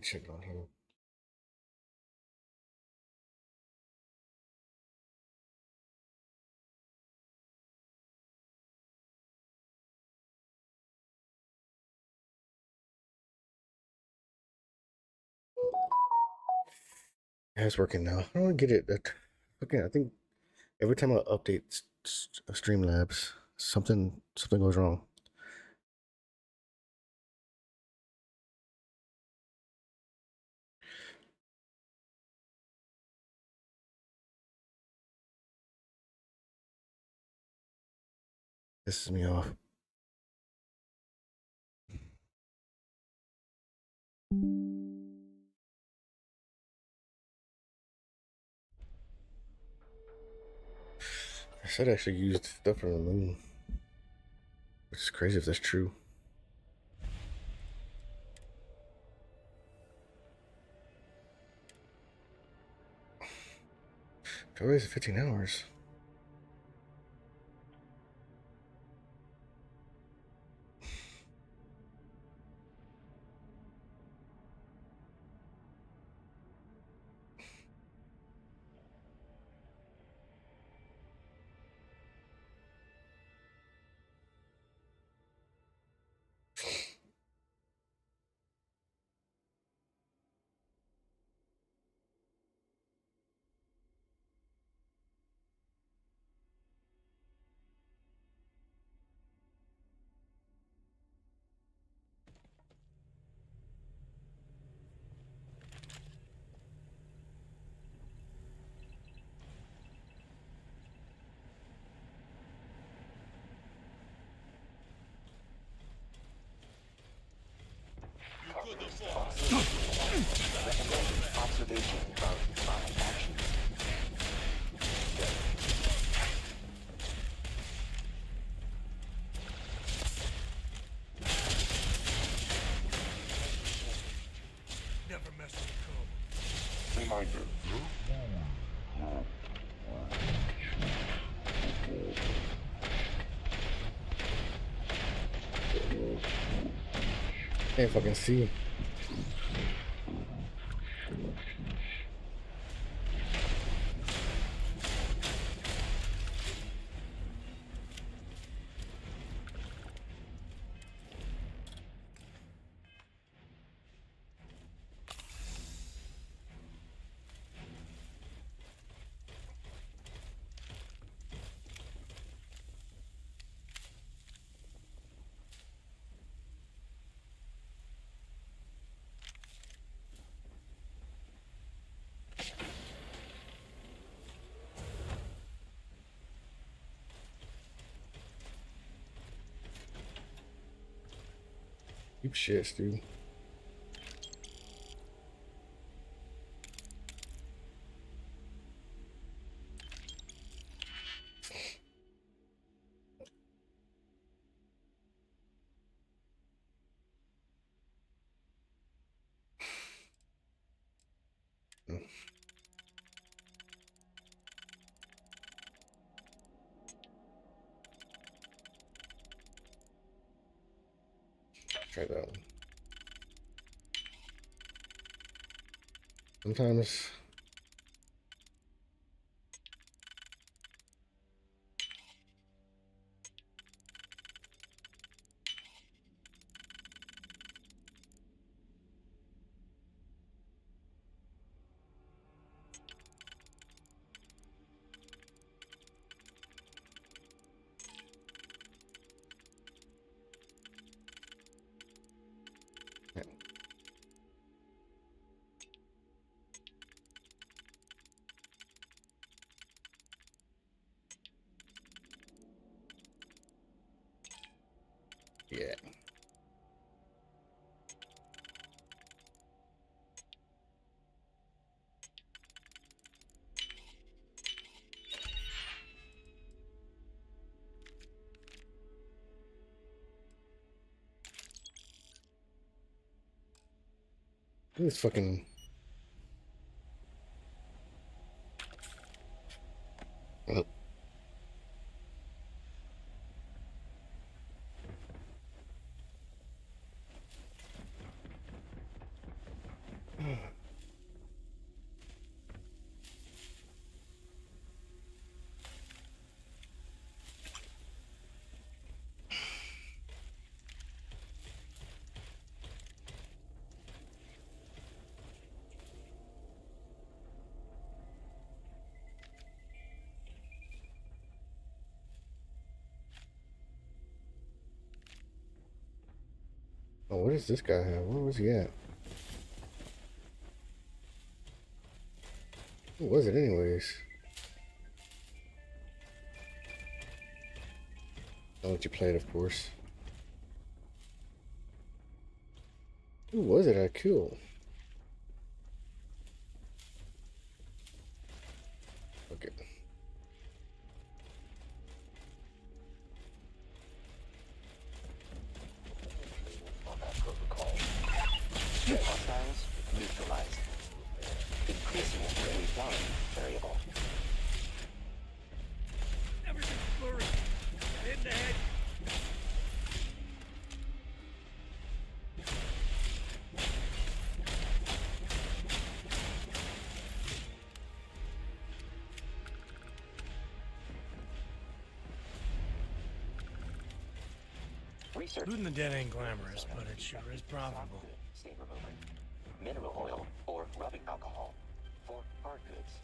check on him. Yeah, it's working now. I don't get it. Okay, I think every time I update Streamlabs, something goes wrong. Pisses me off. I said I actually used stuff from the moon, which is crazy if that's true. February's 15 hours. Observation of my actions. Never mess with the code. Reminder. Can't fucking see. Keep shits, dude. Try that one. Sometimes yeah. Yeah. This fucking. Oh, Oh, what does this guy have? Where was he at? Who was it anyways? I'll let you play it, of course. Who was it I killed? Okay. On that protocol. Hostiles neutralized. Increasing refined variable. Everything's blurry. Hit in the head. Research. Looting the dead ain't glamorous, but it sure is profitable. Stain remover. Mineral oil or rubbing alcohol for hard goods.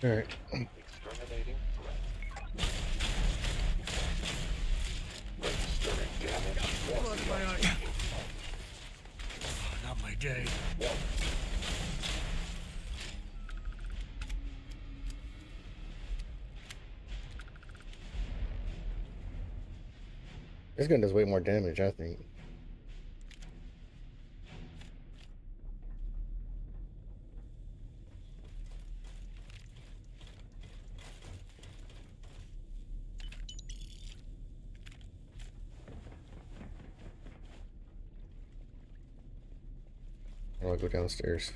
All right. Exterminating threat. Registering damage. Blood in my eye. Oh, not my day. This gun does way more damage, I think. I'll go downstairs.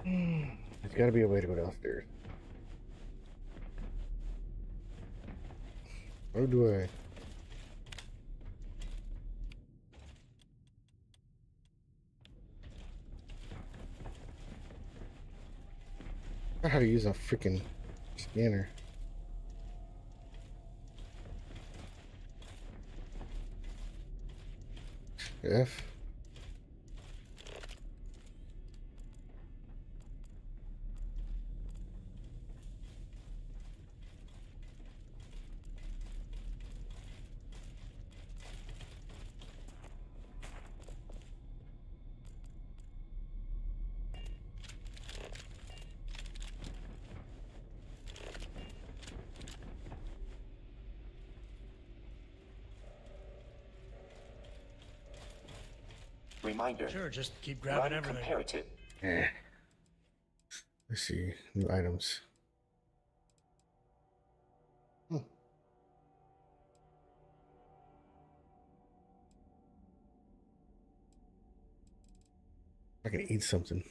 There's got to be a way to go downstairs. Or do I? I know how to use a freaking scanner. F. Reminder. Sure, just keep grabbing Run everything. comparative. Eh. Let's see. New items. I can eat something.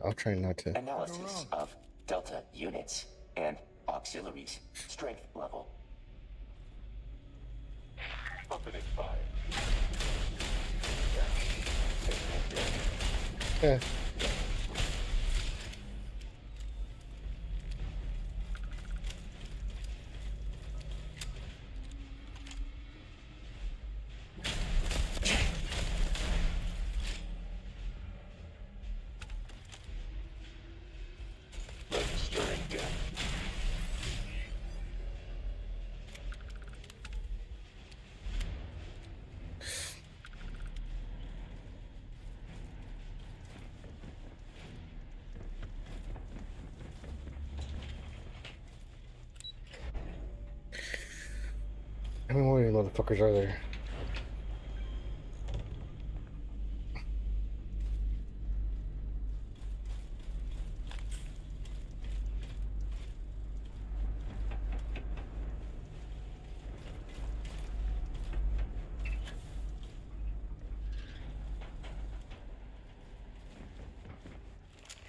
I'll try not to. Analysis of Delta units and auxiliaries. Strength level. Opening fire. Eh. Registering death. many motherfuckers are there?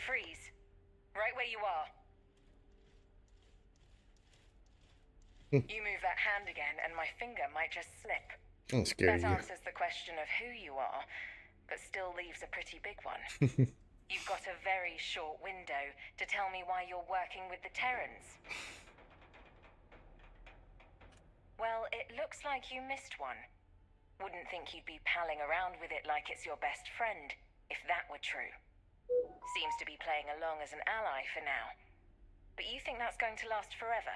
Freeze. Right where you are. You move that hand again, and my finger might just slip. I'm scared That of you. answers the question of who you are, but still leaves a pretty big one. You've got a very short window to tell me why you're working with the Terrans. Well, it looks like you missed one. Wouldn't think you'd be palling around with it like it's your best friend, if that were true. Seems to be playing along as an ally for now. But you think that's going to last forever?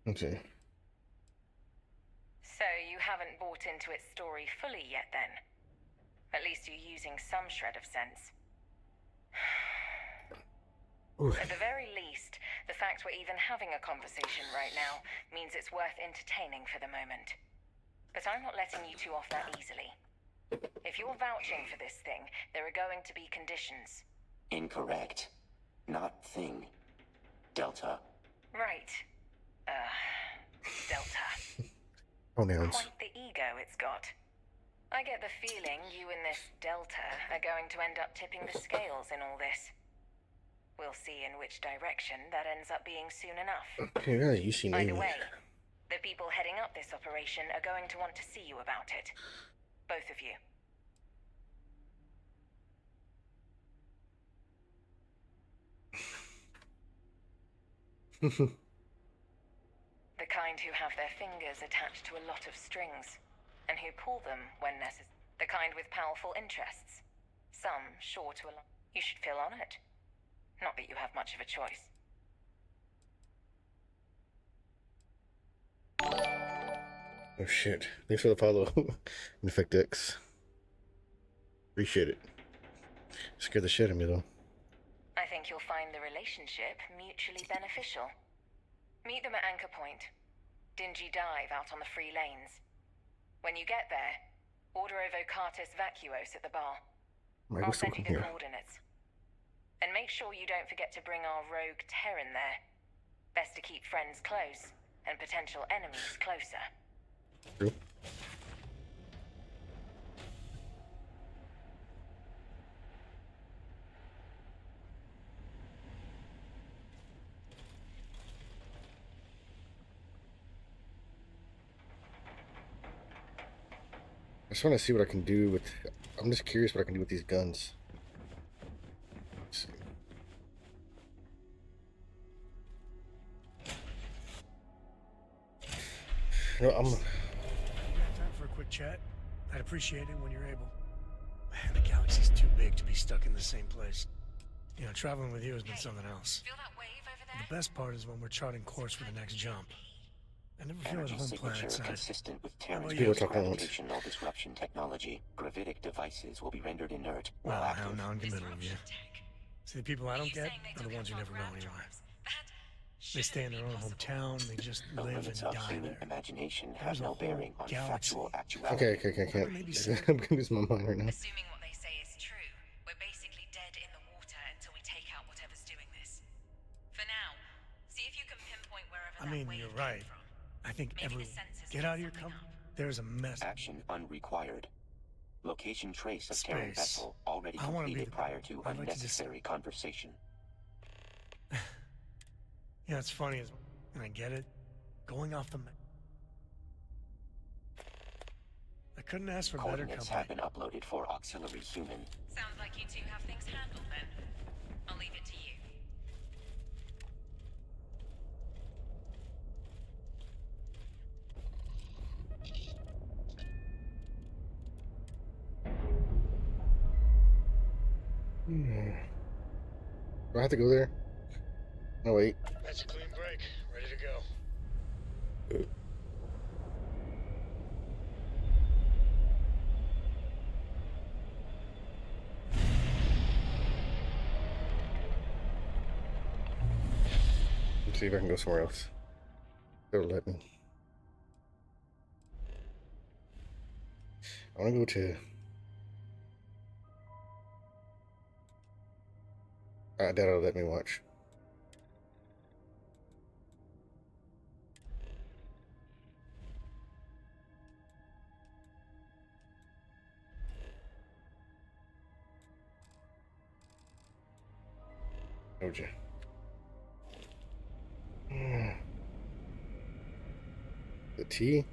Okay. So you haven't bought into its story fully yet then? At least you're using some shred of sense. Ooh. At the very least, the fact we're even having a conversation right now means it's worth entertaining for the moment. But I'm not letting you two off that easily. If you're vouching for this thing, there are going to be conditions. Incorrect. Not thing. Delta. Right. Delta. Pronouns. Quite the ego it's got. I get the feeling you and this Delta are going to end up tipping the scales in all this. We'll see in which direction that ends up being soon enough. Okay, yeah, you see Either me. way, the people heading up this operation are going to want to see you about it. Both of you. The kind who have their fingers attached to a lot of strings, and who pull them when necessary. The kind with powerful interests. Some sure to align. You should feel honored. Not that you have much of a choice. Oh shit. Thanks for the follow. Infect X. Appreciate it. Scared the shit out of me though. I think you'll find the relationship mutually beneficial. Meet them at Anchor Point. Dingy dive out on the free lanes. When you get there, order a Vocatus Vacuos at the bar. Might I'll go still send you come the here. coordinates. And make sure you don't forget to bring our rogue Terran there. Best to keep friends close, and potential enemies closer. True. I just want to see what I can do with. I'm just curious what I can do with these guns. Let's see. You know, You got time for a quick chat? I'd appreciate it when you're able. Man, the galaxy's too big to be stuck in the same place. You know, traveling with you has been something else. Feel that wave over And there? the best part is when we're charting course for the next jump. I never feel at Energy home signature planet side. consistent with How about Terran's you? gravitational disruption technology. Gravitic devices will be rendered inert while Well, how active. non-committal of you. See, the people I don't get are the ones you never know anymore. They stay in their own hometown, they just The live limits and of die human there. imagination There's have a no whole bearing on galaxy. factual actuality. Okay, I can't. Maybe so. I'm gonna lose my mind right now. Assuming what they say is true, we're basically dead in the water until we take out whatever's doing this. For now, see if you can pinpoint wherever I that mean, wave you're came right. from. I think Maybe the everyone. sensors Get picked out of your something come. up. There's a mess. Action unrequired. Location trace of Terran Space. vessel already I wanna be completed the- prior to I'd like to just- unnecessary conversation. You know, it's funny, and I get it. Going off the map. I couldn't ask for better Coordinates have company. been uploaded for auxiliary human. Sounds like you two have things handled then. I'll leave it to you. Do I have to go there? No, wait. That's a clean break. Ready to go. See if I can go somewhere else. It'll let me. I want to go to. I doubt it'll let me watch. Told you. The tea.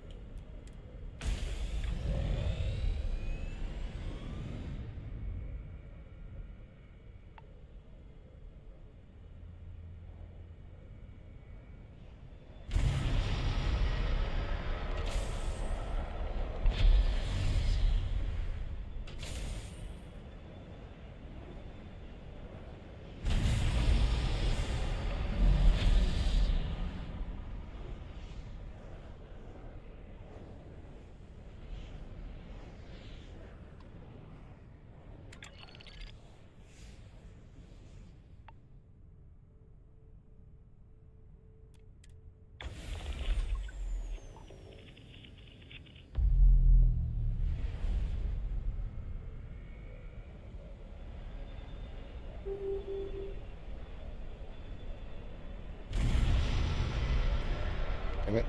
Damn it.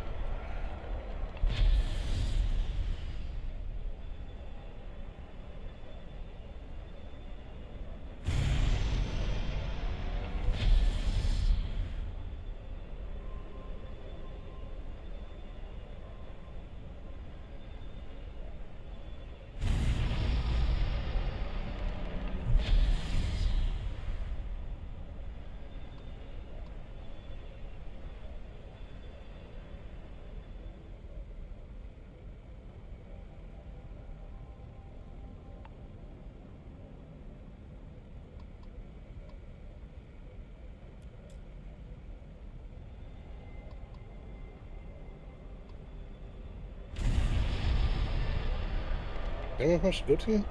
I don't know if I should go to.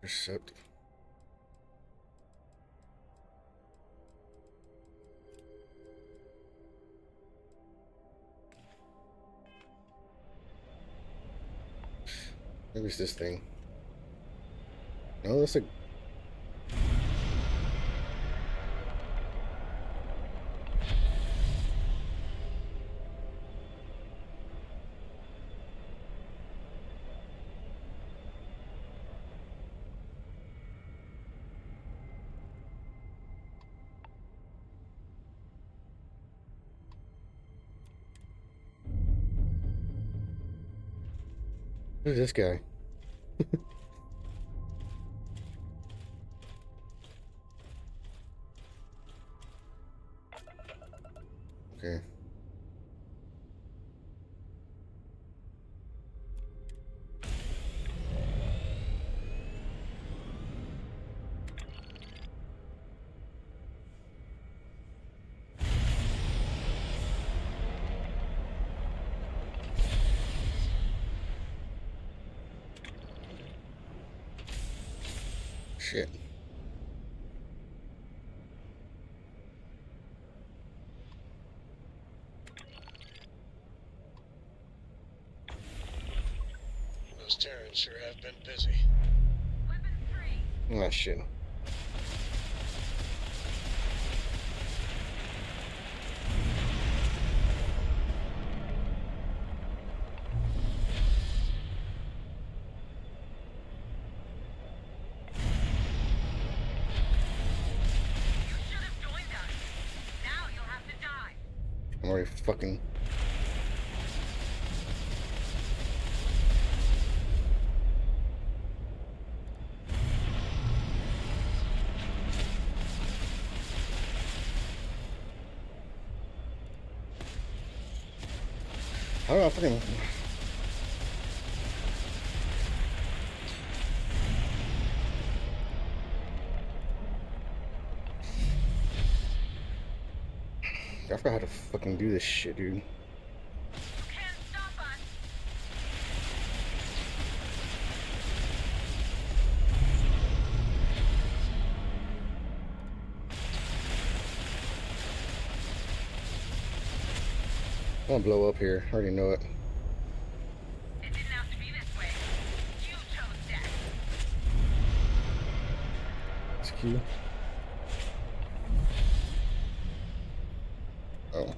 Perceptive. Maybe it's this thing. No, that's a. Who's this guy? Okay. Shit. Those Terrans sure have been busy. Oh shit. I'm already fucking. How do I fucking... I forgot how to fucking do this shit, dude. You can't stop us. I'm gonna blow up here. I already know it. It didn't have to be this way. You chose death. It's Q. Oh.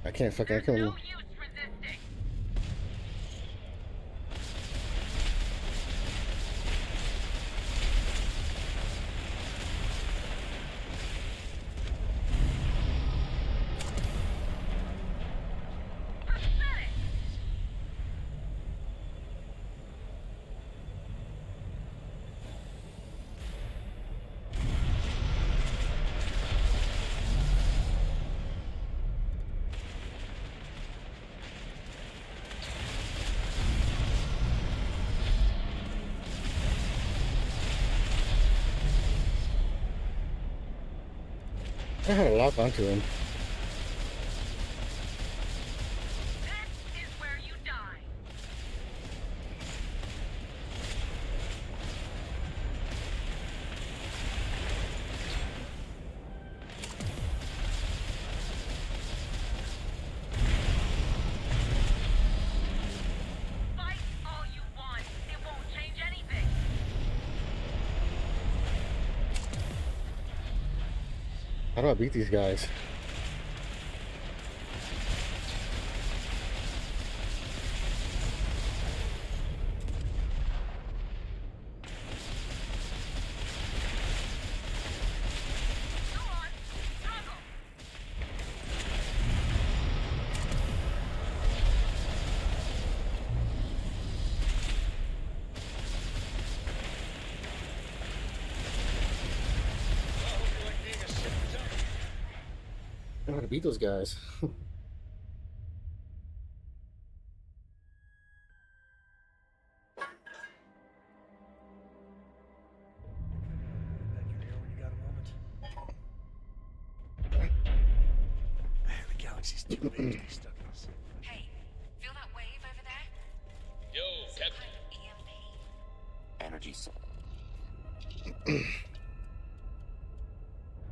I can't fucking... I There's can't... no use resisting. Pathetic. I had to lock onto him. This is where you die. Fight all you want. It won't change anything. How do I beat these guys? Go on. Struggle. I don't know how to beat those guys. Back here when you got a moment. Man, the galaxy's too big to be stuck in this. Hey, feel that wave over there? Yo, Captain. EMP. Energy cell.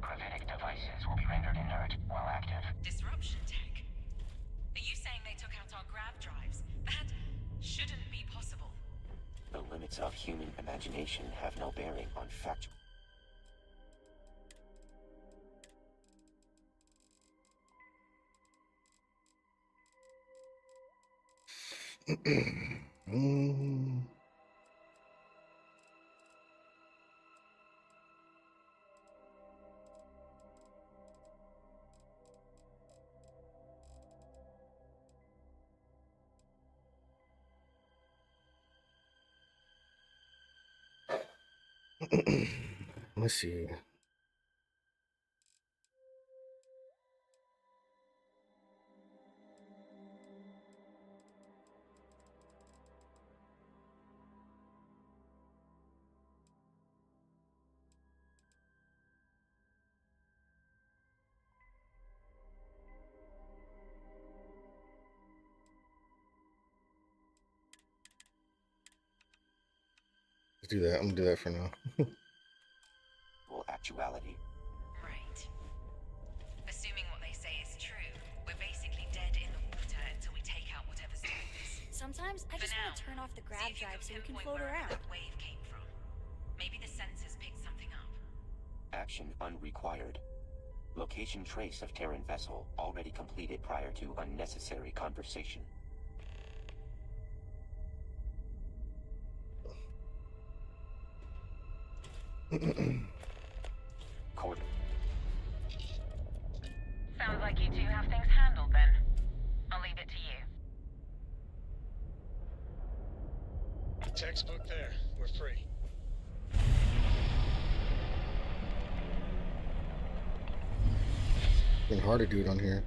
Gravitic devices will be rendered inert while active. Disruption tech. Are you saying they took out our grav drives? That shouldn't be possible. The limits of human imagination have no bearing on factual. Mm. Let's see. Let's do that. I'm gonna do that for now. Actuality. Right. Assuming what they say is true, we're basically dead in the water until we take out whatever's doing this. Sometimes I For just now, want to turn off the see grab if you drive so we can pinpoint float where around. that wave came from. Maybe the sensors picked something up. Action unrequired. Location trace of Terran vessel already completed prior to unnecessary conversation. Sounds like you two We're free. Been hard to do it on here.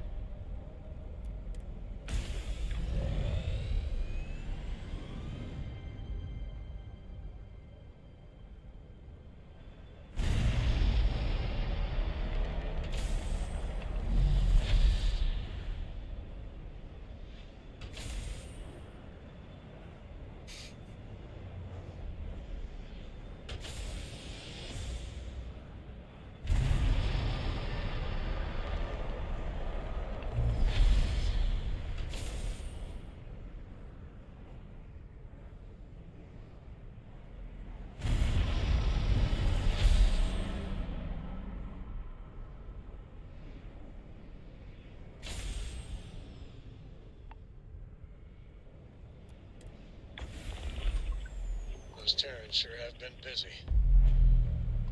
Those Terrans sure have been busy.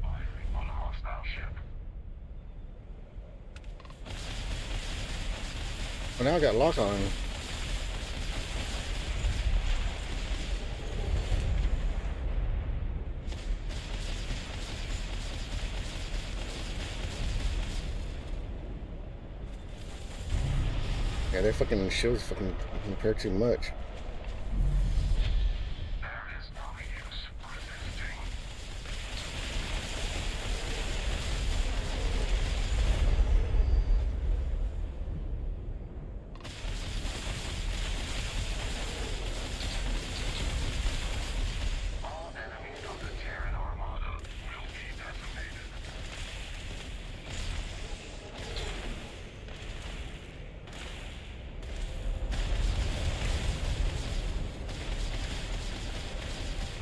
Firing on a hostile ship. Well, now I got lock on. Yeah, their fucking shields fucking compare too much. There is no use resisting. All enemies of the Terran Armada will be decimated.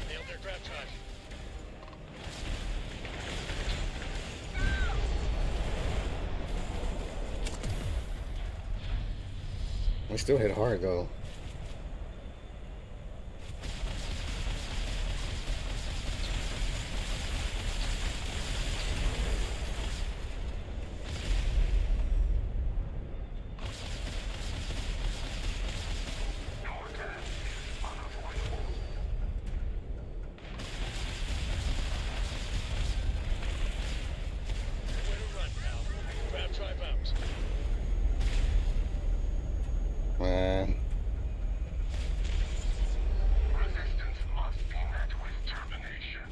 Nailed their grab drive. We still hit hard though. Your death is unavoidable. Way to run, pal. Grab drive out. Man. Resistance must be met with termination.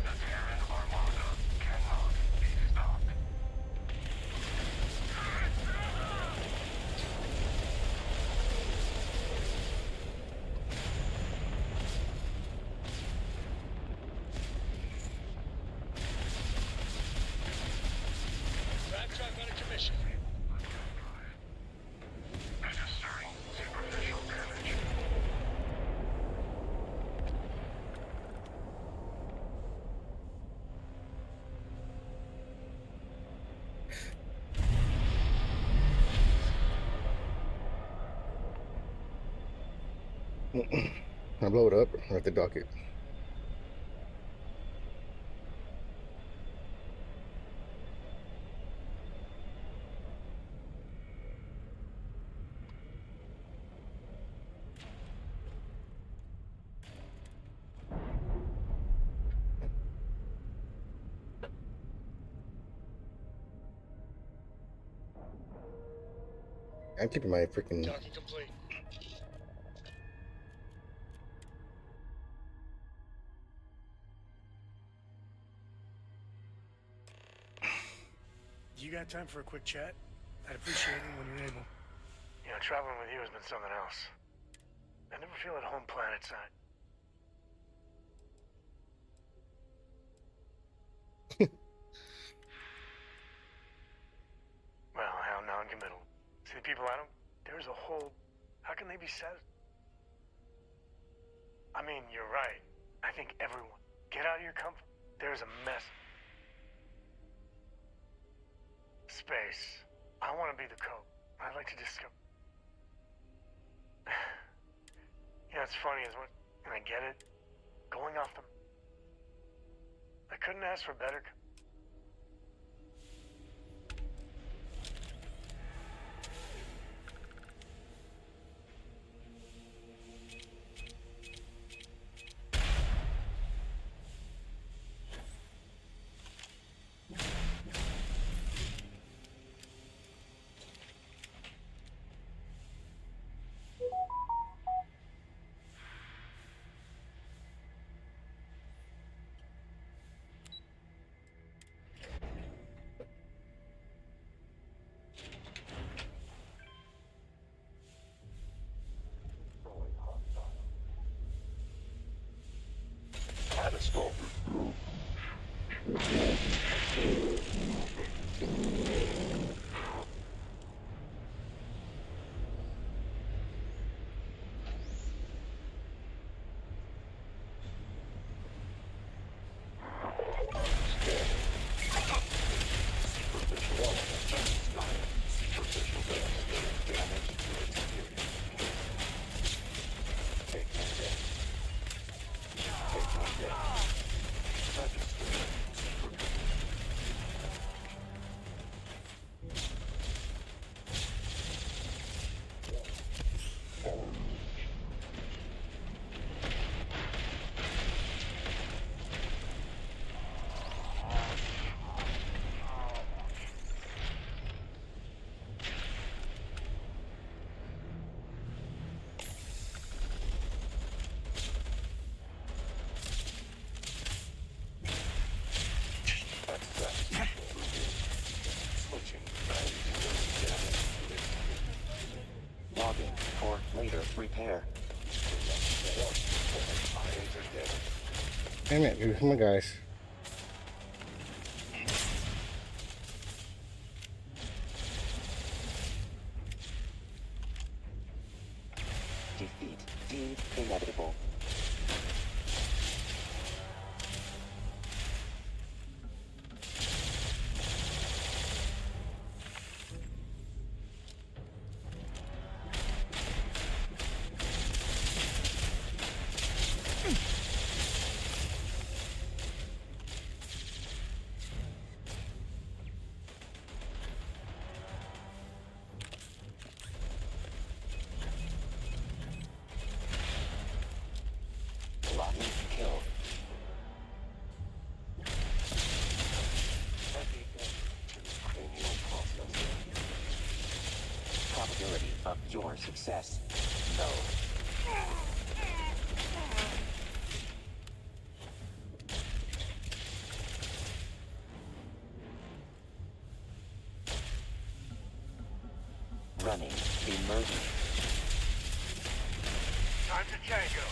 The Terran Armada cannot be stopped. Grab drive out of commission. Registering superficial damage. I blow it up or at the docket. I'm keeping my freaking. Docking complete. You got time for a quick chat? I'd appreciate it when you're able. You know, traveling with you has been something else. I never feel at home planetside. Well, how non-committal. See the people I don't... There's a whole... How can they be satisfied? I mean, you're right. I think everyone... Get out of your comfort. There's a mess. Space. I want to be the code. I'd like to discover... You know, it's funny is what... And I get it. Going off the... I couldn't ask for better. Logging for later repair. Damn it, dude. Come on, guys. Defeat deemed inevitable. Logging kill. Probability of your success. No. Running. Emerging. Time to Django.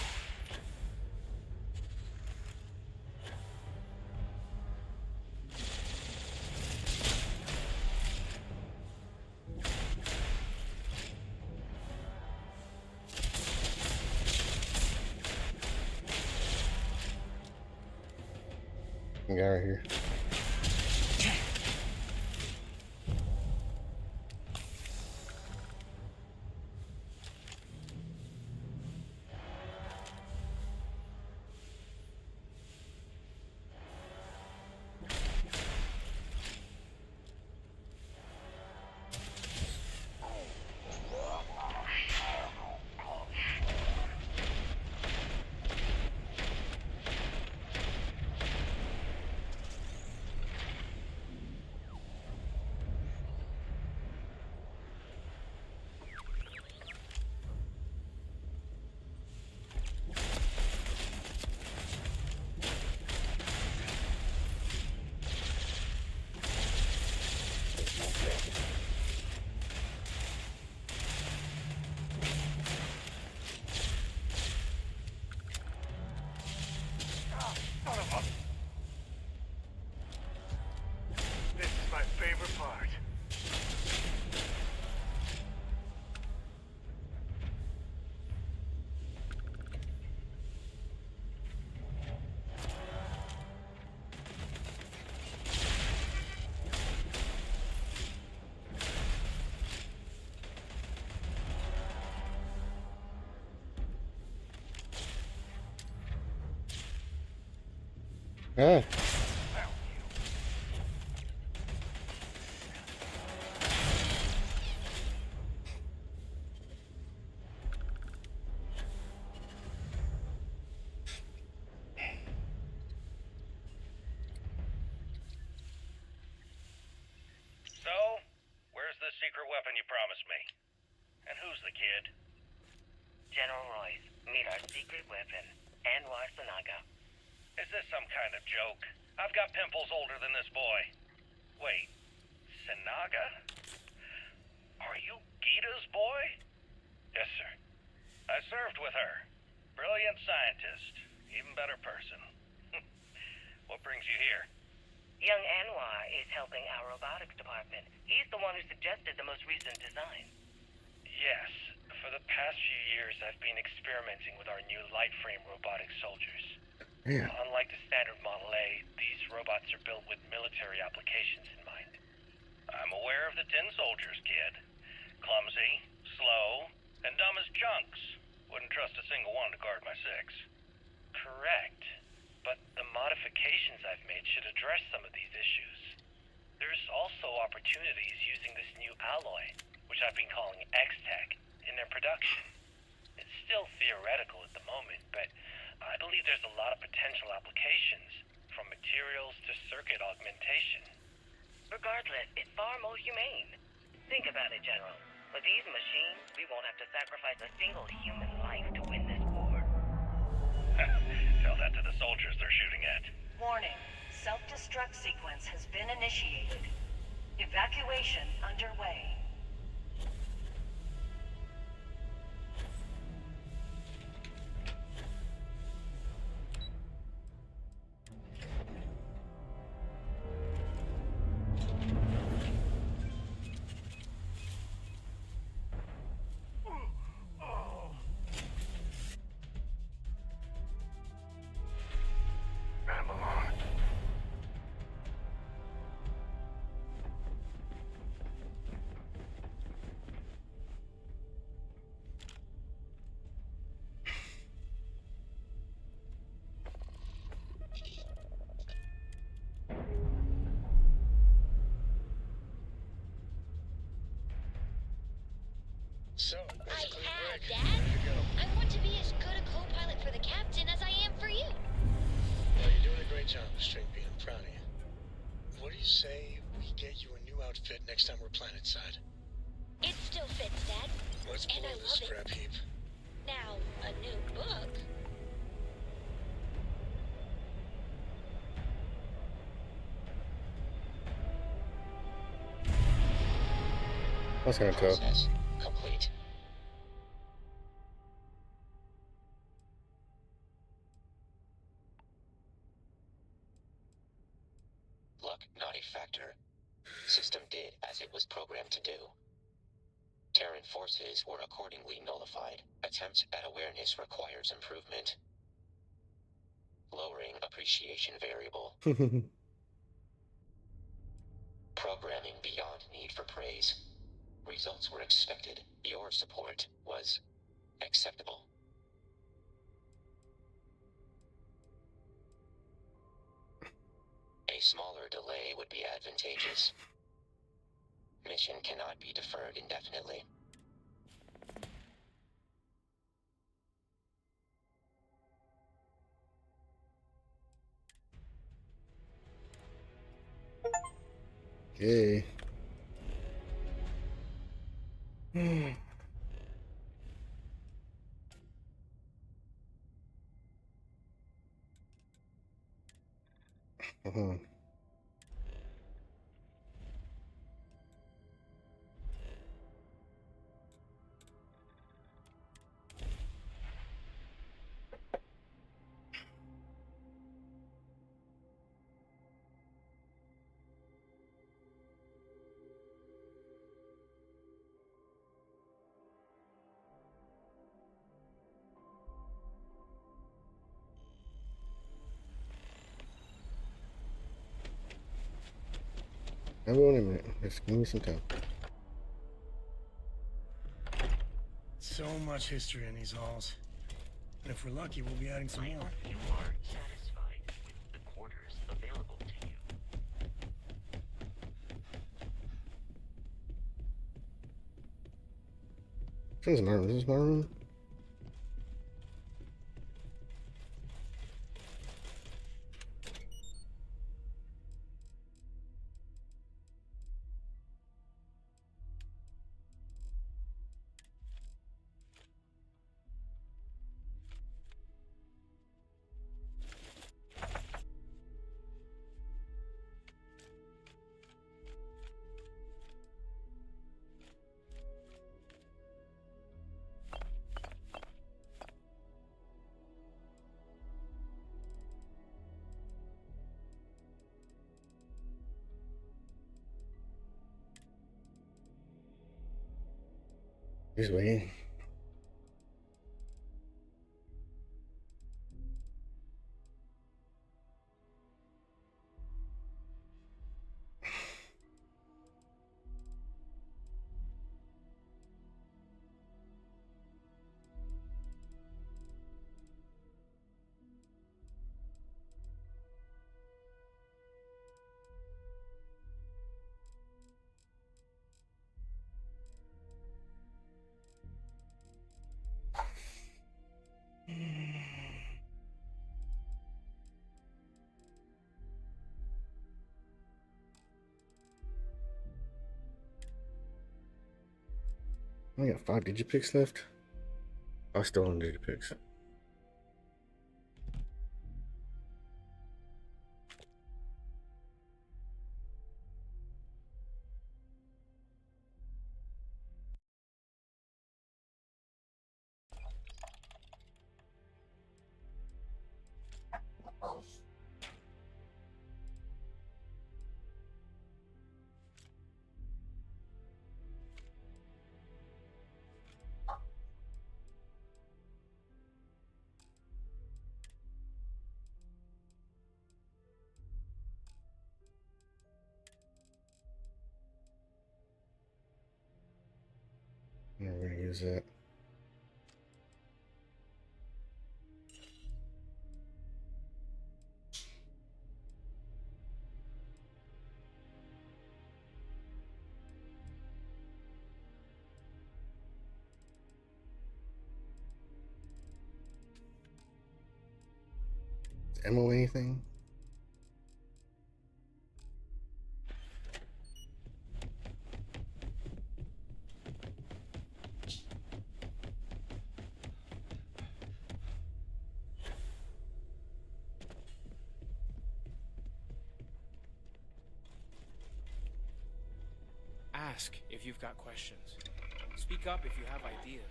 Guy right here. This is my favorite part. Ah. weapon you promised me? And who's the kid? General Royce, meet our secret weapon, Anwar Sanaga. Is this some kind of joke? I've got pimples older than this boy. Wait, Sanaga? Are you Gita's boy? Yes, sir. I served with her. Brilliant scientist. Even better person. What brings you here? Young Anwar is helping our robotics department. He's the one who suggested the most recent design. Yes. For the past few years, I've been experimenting with our new light frame robotic soldiers. Yeah. Unlike the standard Model A, these robots are built with military applications in mind. I'm aware of the tin soldiers, kid. Clumsy, slow, and dumb as chunks. Wouldn't trust a single one to guard my six. Correct. But the modifications I've made should address some of these issues. There's also opportunities using this new alloy, which I've been calling X-Tech, in their production. It's still theoretical at the moment, but I believe there's a lot of potential applications, from materials to circuit augmentation. Regardless, it's far more humane. Think about it, General. With these machines, we won't have to sacrifice a single human life to win this war. Tell that to the soldiers they're shooting at. Warning. Self-destruct sequence has been initiated. Evacuation underway. I'm alone. So, I basically, have, break. Dad. Ready to go. I want to be as good a co-pilot for the captain as I am for you. Well, you're doing a great job, Stringby. I'm proud of you. What do you say we get you a new outfit next time we're planetside? It still fits, Dad. Let's And blow I this love it. scrap heap. Now, a new book. That's kind of tough. Process complete. Luck not a factor. System did as it was programmed to do. Terran forces were accordingly nullified. Attempt at awareness requires improvement. Lowering appreciation variable. Programming beyond need for praise. Results were expected. Your support was acceptable. A smaller delay would be advantageous. Mission cannot be deferred indefinitely. Okay. Uh-huh. Now, wait a minute. Just give me some time. So much history in these halls. And if we're lucky, we'll be adding some more. You are satisfied with the quarters available to you. This is my room. This is my room. He's waiting. I only got 5 digipicks left. I still on digipicks. Yeah, we're gonna use that. Is ammo anything? Ask if you've got questions. Speak up if you have ideas.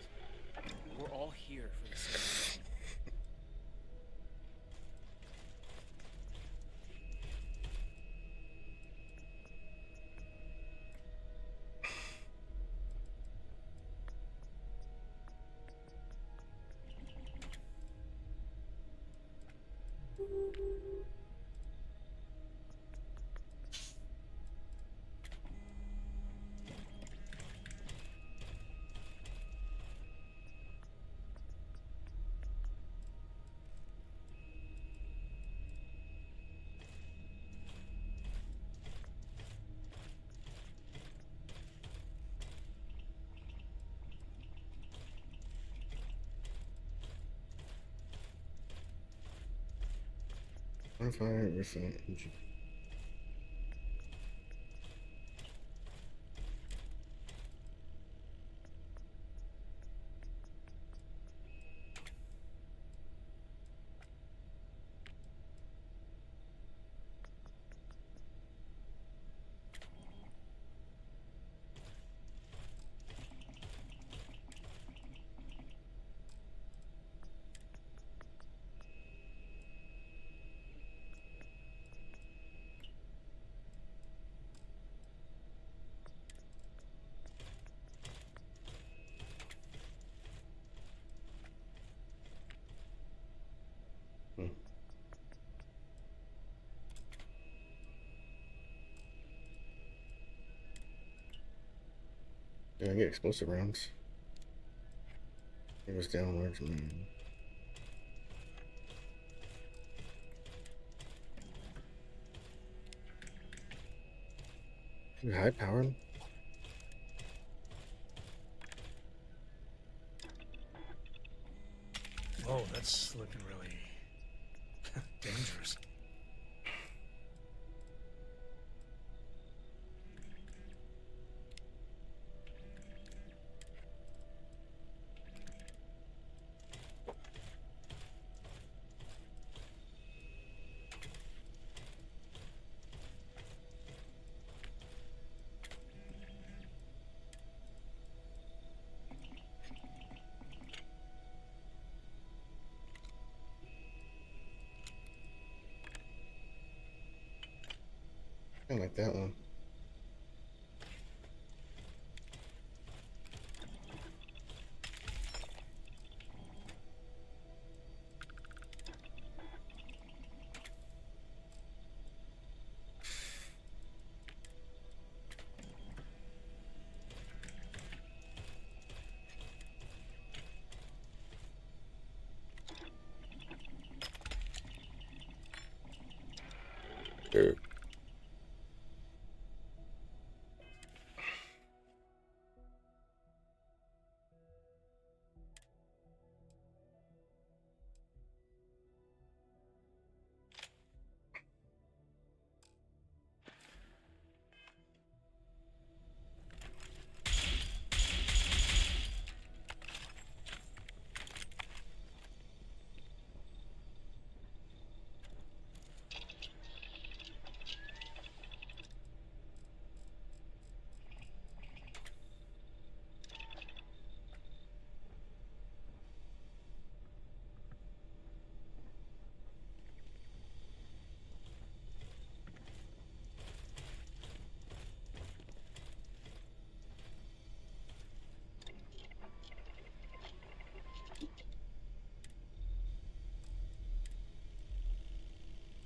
We're all here for the same reason. Fire percent. Yeah, I get explosive rounds. It was downwards, man. High powered. Oh, that's looking really dangerous. I like that one.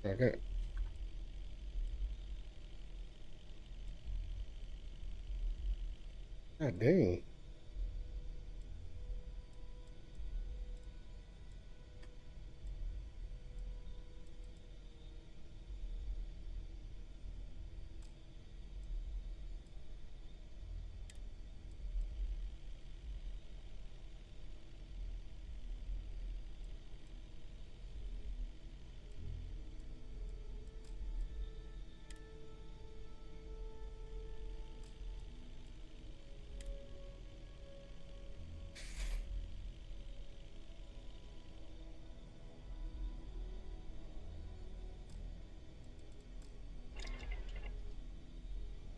Okay. God dang.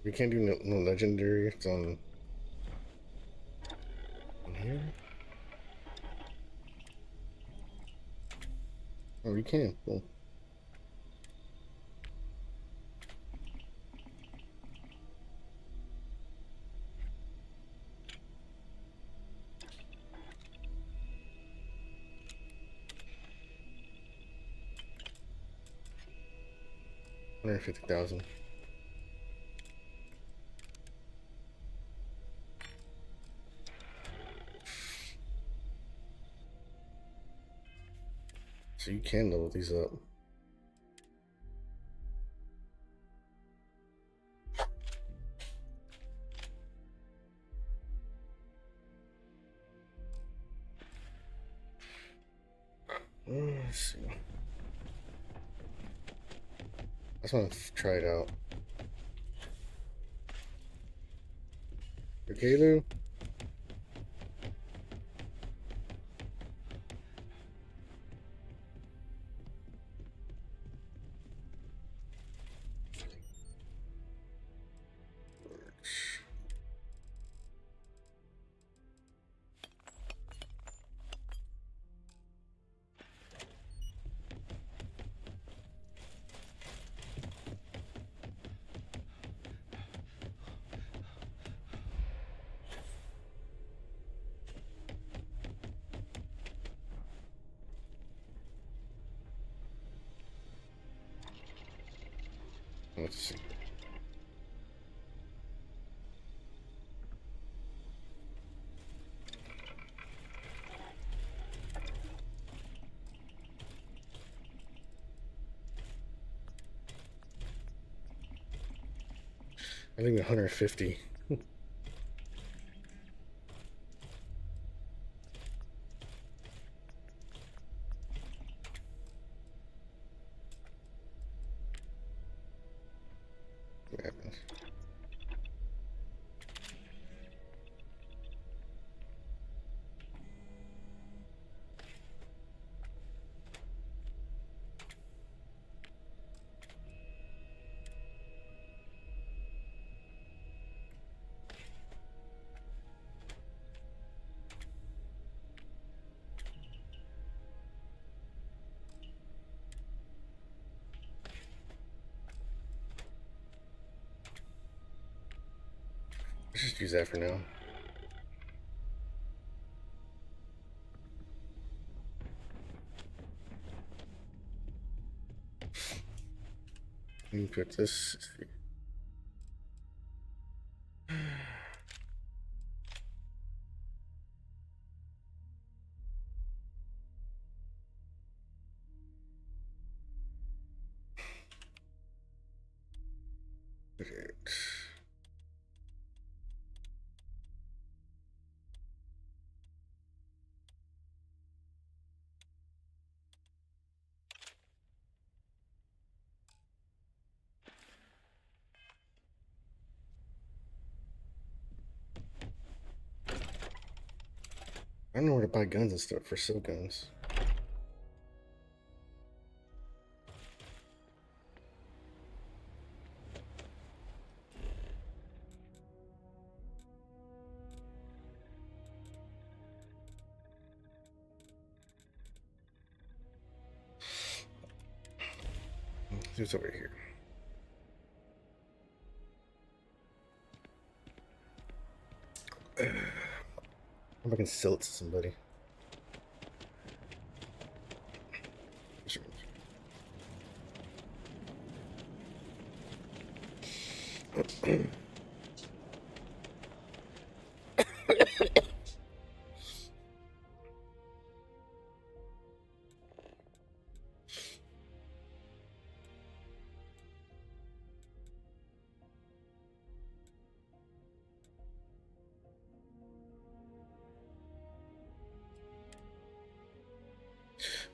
We can't do no legendary. It's on here. Oh, we can. Cool. $150,000. So you can level these up. Let's see. I just want to try it out. Okay, Lou? Let's see. I think 150. What happens? Let's just use that for now. Let me put this. Okay. I don't know where to buy guns and stuff for silk guns. Who's over here? If I can sell it to somebody.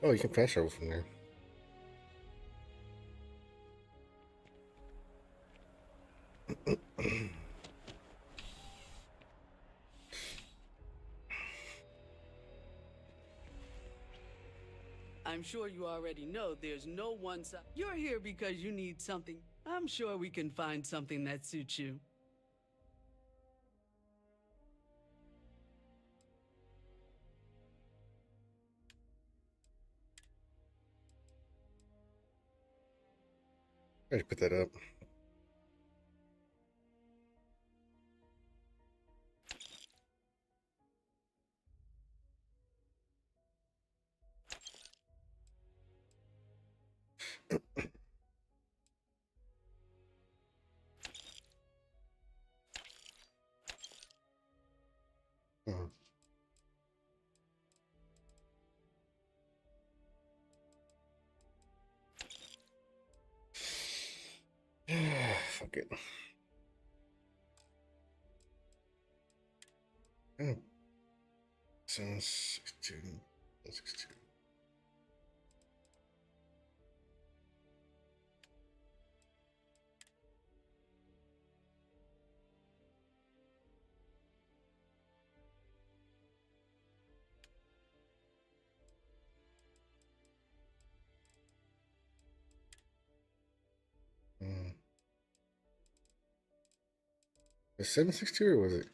Oh, you can fast travel from there. I'm sure you already know there's no one side. You're here because you need something. I'm sure we can find something that suits you. I just put that up. Oh. Fuck it. Oh. 762. 762. Was 762 or was it?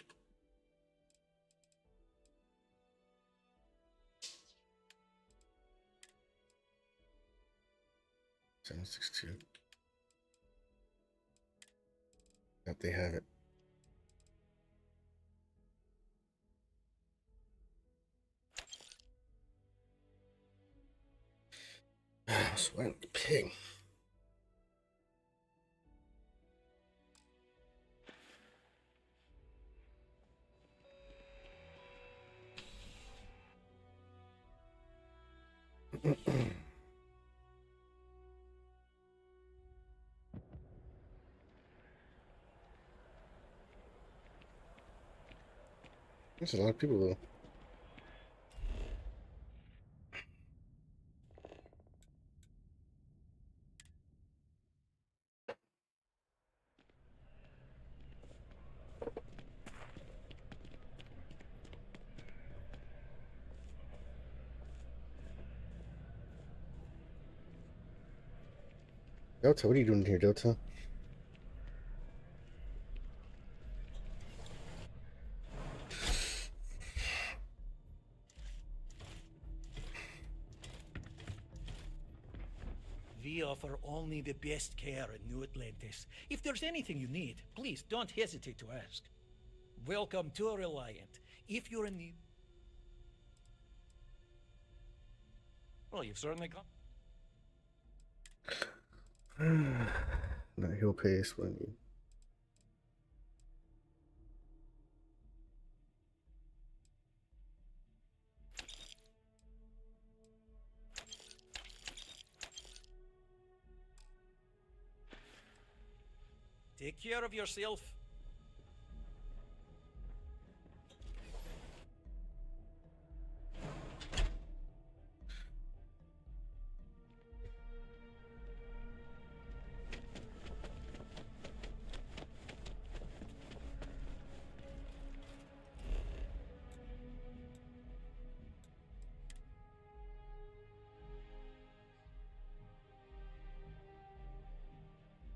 $762. That they have it. I'm sweating like a pig. There's a lot of people though. Delta, what are you doing here, Delta? We offer only the best care in New Atlantis. If there's anything you need, please don't hesitate to ask. Welcome to Reliant. If you're in need... Well, you've certainly come. No, he'll pay us when you. Take care of yourself.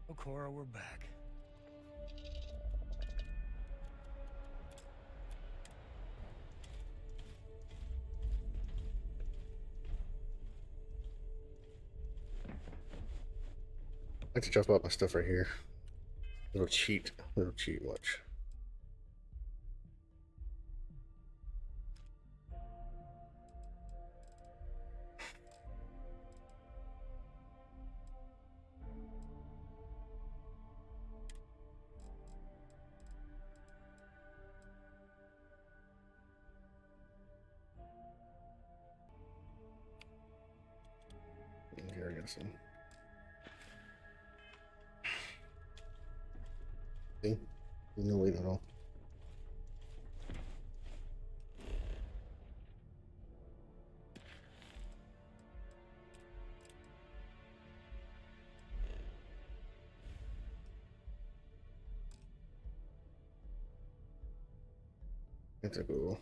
Oh, Cora, we're back. I have to drop out my stuff right here. Little cheat. Watch. Interesting. See? There's no way at all. It's a Google.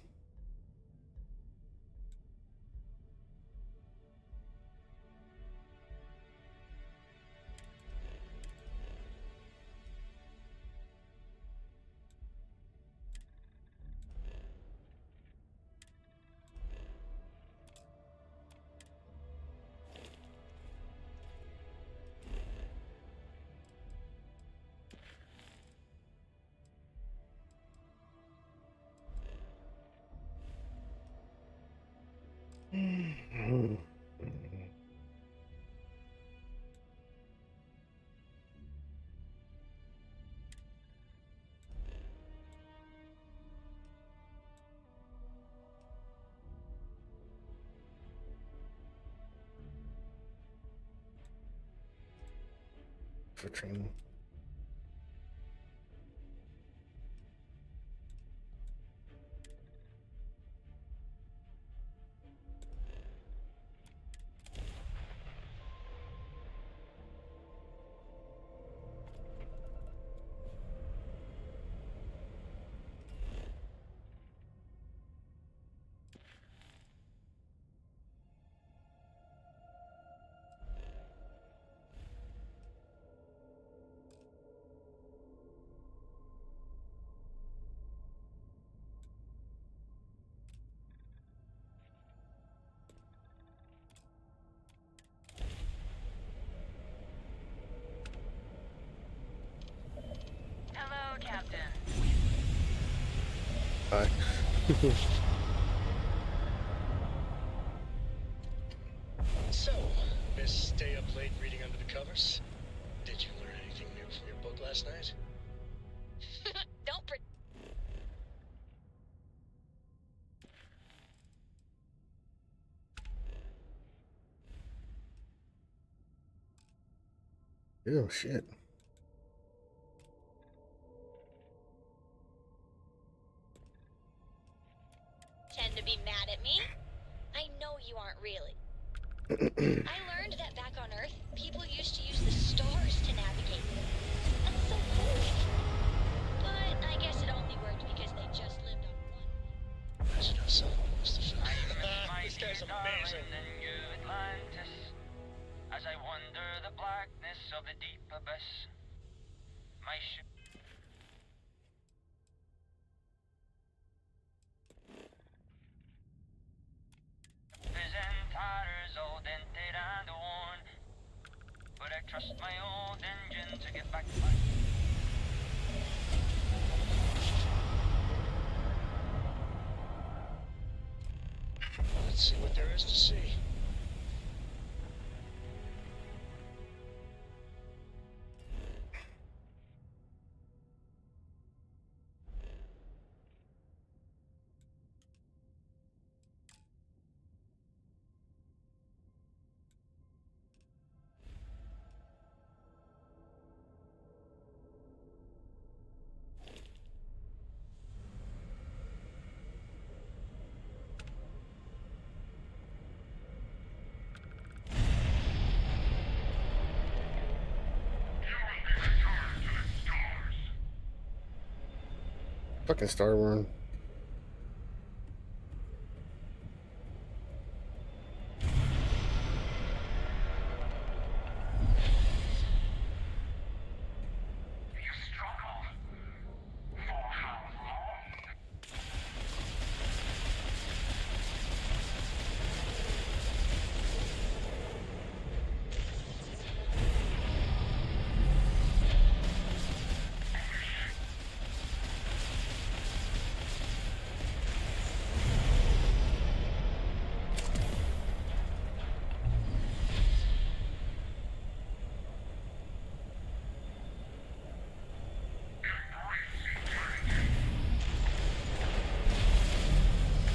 For training. Hello, Captain. Hi. So, Miss Stay Up Late reading under the covers? Did you learn anything new from your book last night? Don't Oh shit. pretend to be mad at me. I know you aren't really. I learned that back on Earth, people used to use the stars to navigate. That's so cool. But I guess it only worked because they just lived on one. Imagine how someone must have felt. This guy's amazing. As I wander the blackness of the deep abyss, my ship. Is in tatters, all dented and worn, but I trust my old engine to get back to life. Let's see what there is to see. Fucking Star Wars.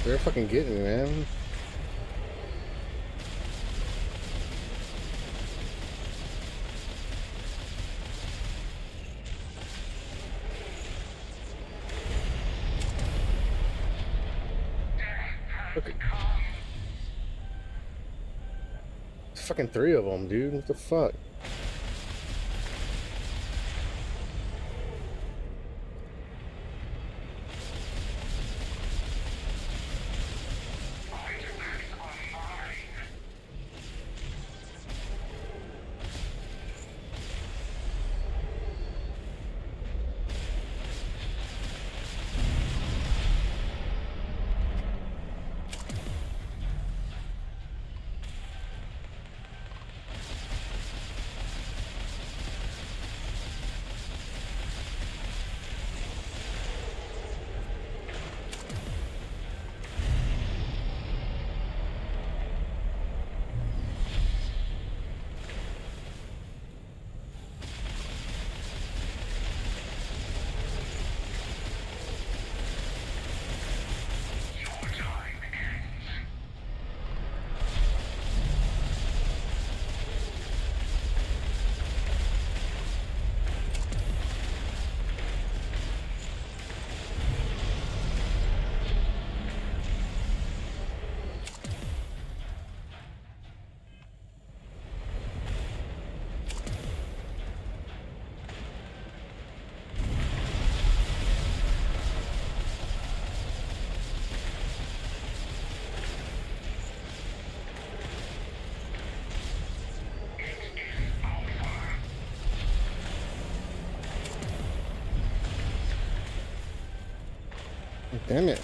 They're fucking getting me, man. Look at... It's fucking 3 of them, dude. What the fuck? Damn it.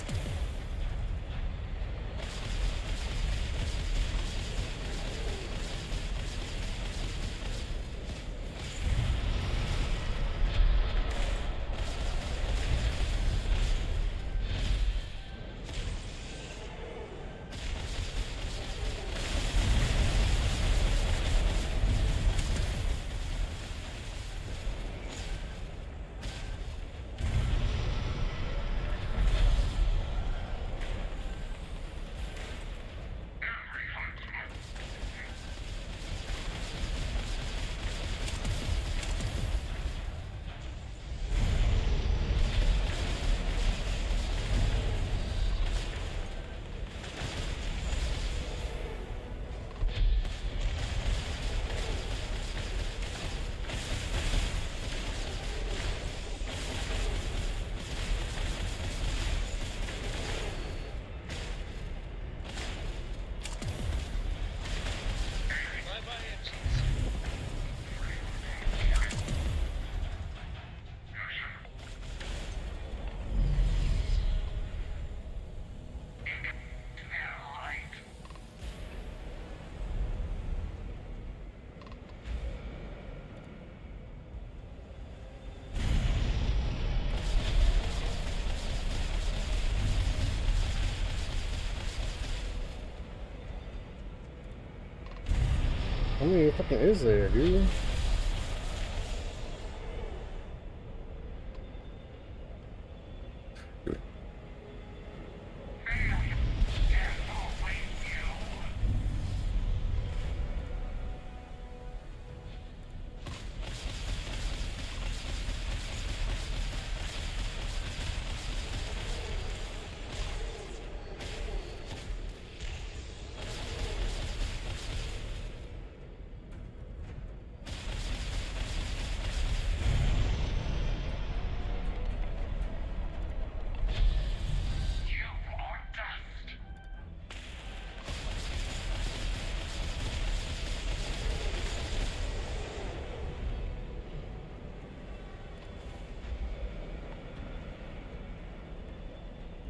How many fucking is there, dude?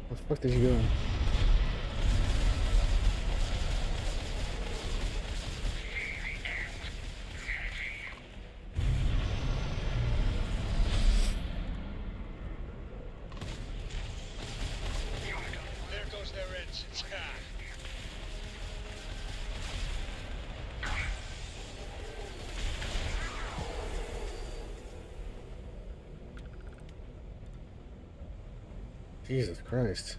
What the fuck is he doing? There goes their engines. Jesus Christ.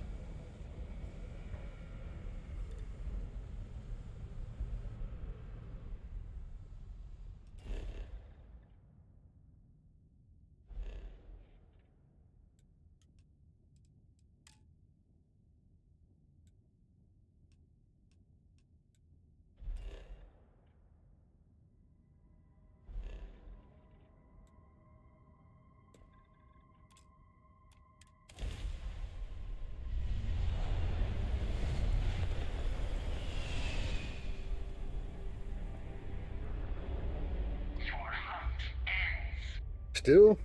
Still?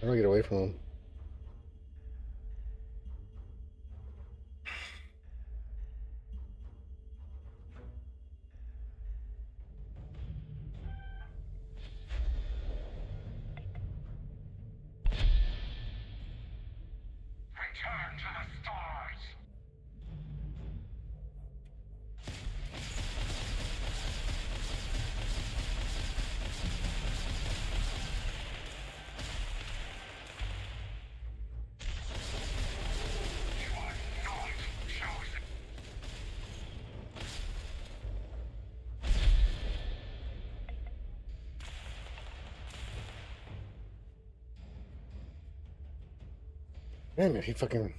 How do I get away from him? Return to the stars. You are not chosen. Damn it, he fucking.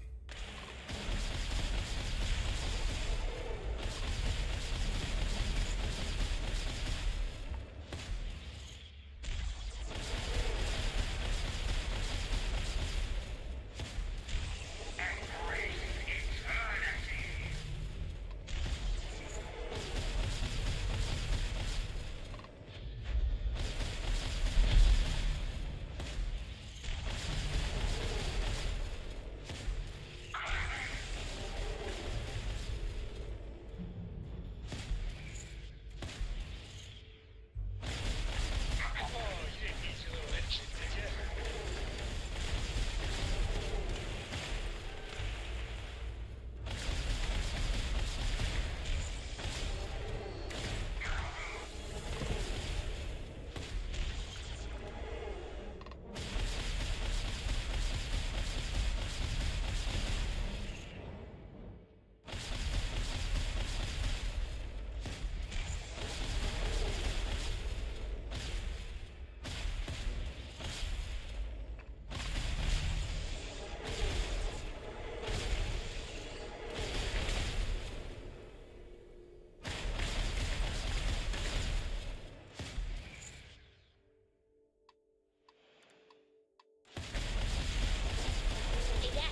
Hey, Dad.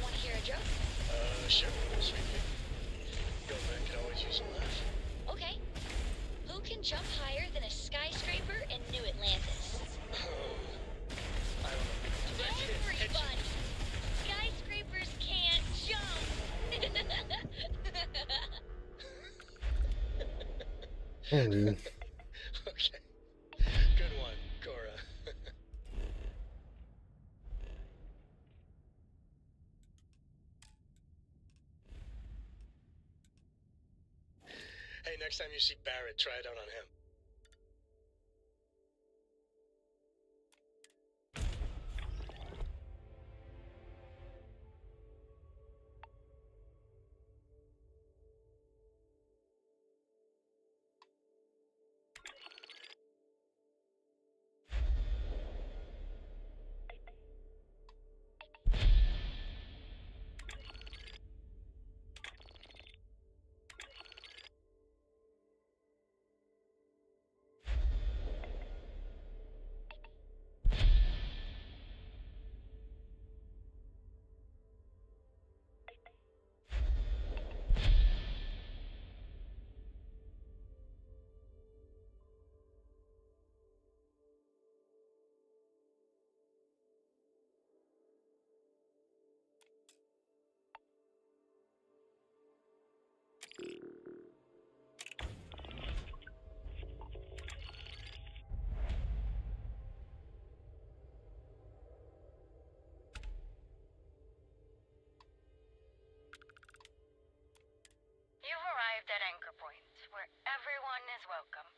Want to hear a joke? Sure. Sweet thing. Go man, could always use a laugh. Okay. Who can jump higher than a skyscraper in New Atlantis? I don't know. Everybody! Skyscrapers can't jump! Damn, dude. Okay. Good one, Cora. Hey, next time you see Barrett, try it out on him. You've arrived at Anchor Point, where everyone is welcome.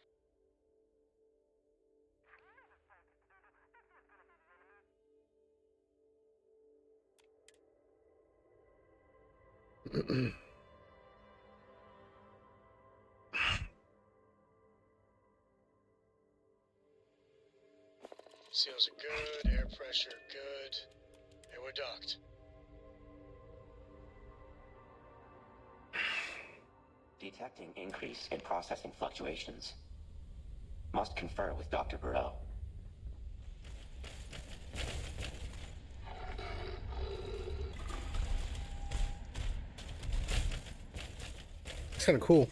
Seals are good, air pressure good. Hey, we're docked. Detecting increase in processing fluctuations. Must confer with Dr. Burrell. It's kind of cool.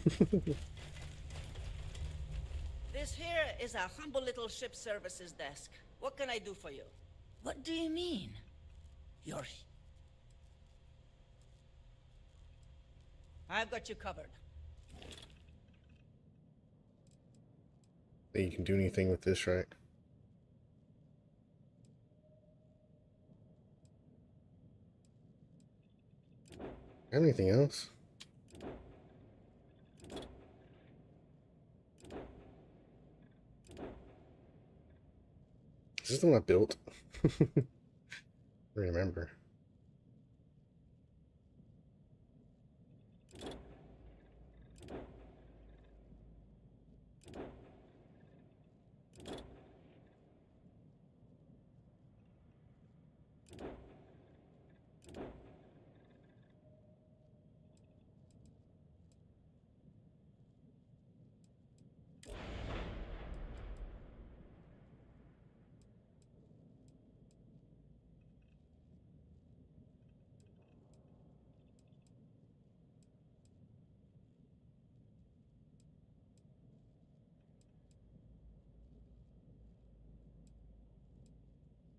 This here is a humble little ship services desk. What can I do for you? What do you mean? I've got you covered. Think you can do anything with this, right? Have anything else? Is this the one I built? Remember.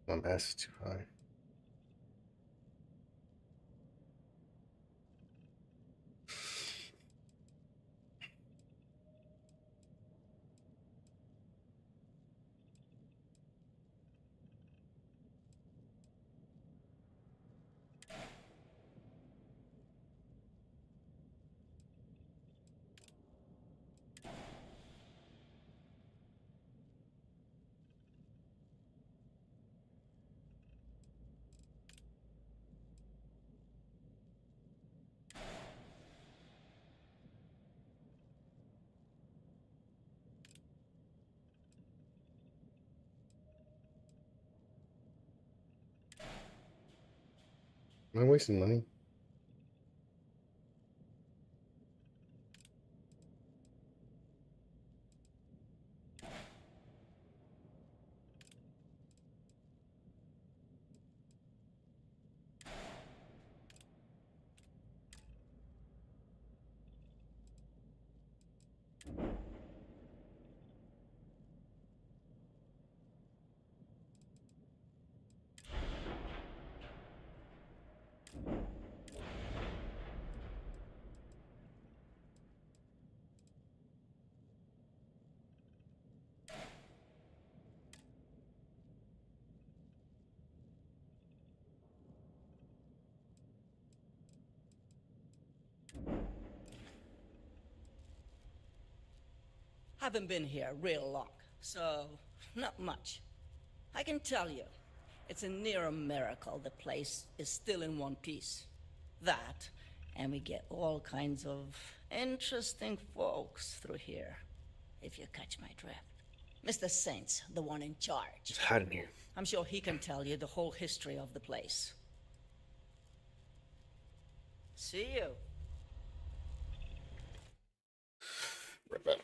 My mass is too high. Am I wasting money? Haven't been here real long, so not much. I can tell you, it's a near a miracle the place is still in one piece. That, and we get all kinds of interesting folks through here, if you catch my drift. Mr. Saint's the one in charge. It's hot in here. I'm sure he can tell you the whole history of the place. See you. Right back.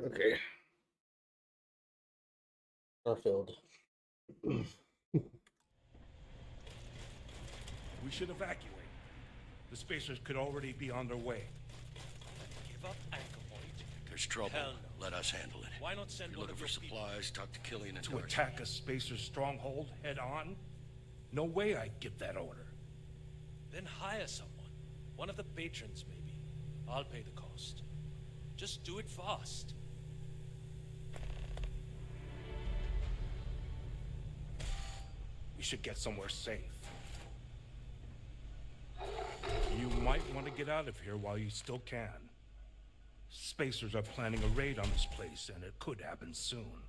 Okay. Starfield. We should evacuate. The spacers could already be on their way. Give up Anchor Point. There's trouble. Hell no. Let us handle it. Why not send You're one looking of for your supplies, talk to Killian and To Darcy. attack a spacer's stronghold head on? No way I'd give that order. Then hire someone. One of the patrons, maybe. I'll pay the cost. Just do it fast. We should get somewhere safe. You might want to get out of here while you still can. Spacers are planning a raid on this place, and it could happen soon.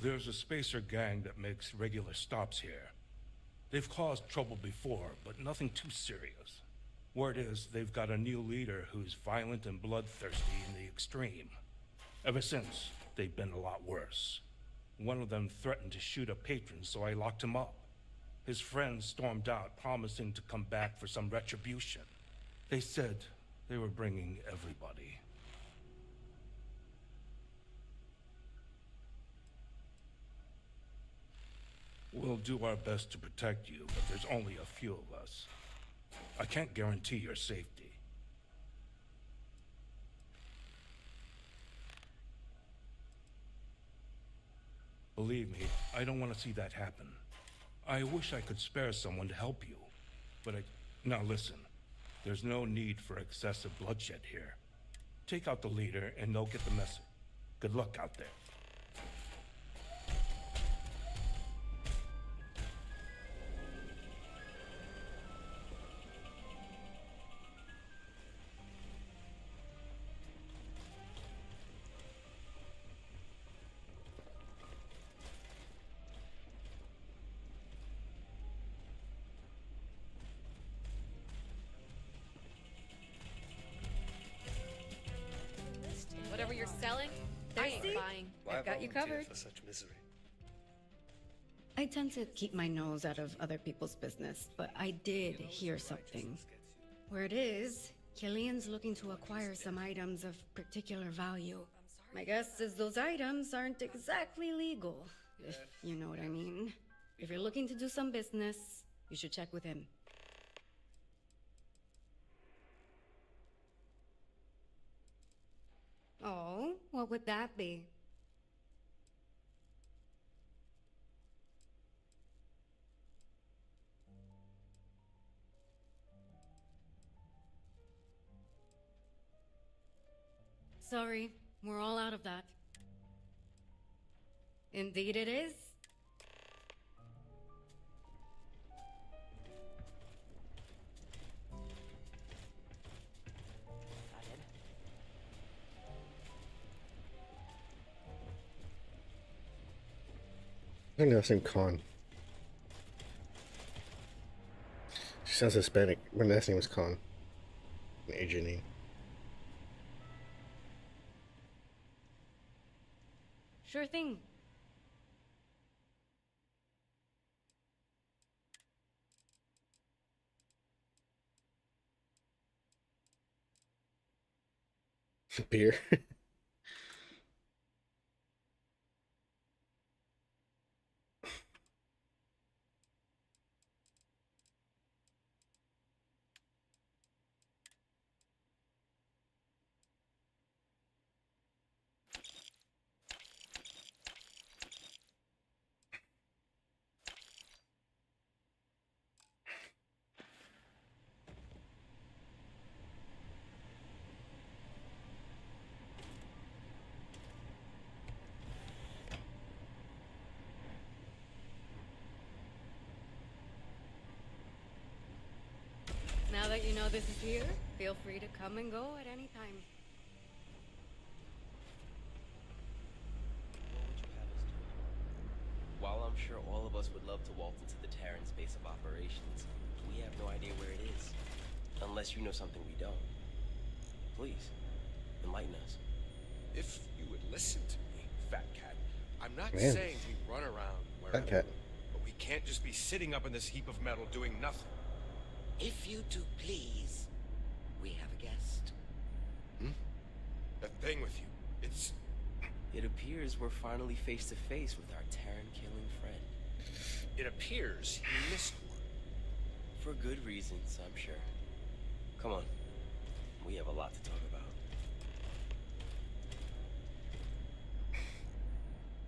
There's a spacer gang that makes regular stops here. They've caused trouble before, but nothing too serious. Word is they've got a new leader who's violent and bloodthirsty in the extreme. Ever since, they've been a lot worse. One of them threatened to shoot a patron, so I locked him up. His friends stormed out, promising to come back for some retribution. They said they were bringing everybody. We'll do our best to protect you, but there's only a few of us. I can't guarantee your safety. Believe me, I don't want to see that happen. I wish I could spare someone to help you, but Now listen, there's no need for excessive bloodshed here. Take out the leader and they'll get the message. Good luck out there. Whatever you're selling, I ain't buying. I've got you covered. For such misery. I tend to keep my nose out of other people's business, but I did hear something. Where it is, Killian's looking to acquire some items of particular value. My guess is those items aren't exactly legal, if you know what I mean. If you're looking to do some business, you should check with him. Oh, what would that be? Sorry, we're all out of that. Indeed it is. I think that's in Khan. She sounds Hispanic. My last name was Khan. An Asian name. Sure thing. Beer. Now that you know this is here, feel free to come and go at any time. While I'm sure all of us would love to waltz into the Terran space of operations, we have no idea where it is. Unless you know something we don't. Please, enlighten us. If you would listen to me, Fat Cat, I'm not Man. saying we run around wherever, Fat Cat. but we can't just be sitting up in this heap of metal doing nothing. If you two please, we have a guest. That thing with you, it's... It appears we're finally face to face with our Terran-killing friend. It appears you missed one. For good reasons, I'm sure. Come on. We have a lot to talk about.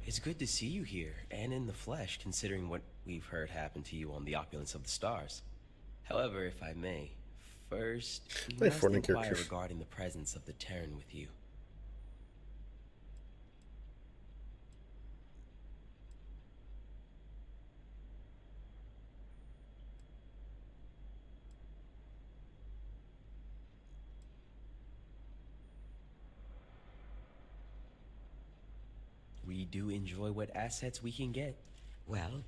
It's good to see you here, and in the flesh, considering what we've heard happen to you on the Opulence of the Stars. However, if I may, first, we must inquire regarding the presence of the Terran with you. We do enjoy what assets we can get. Well,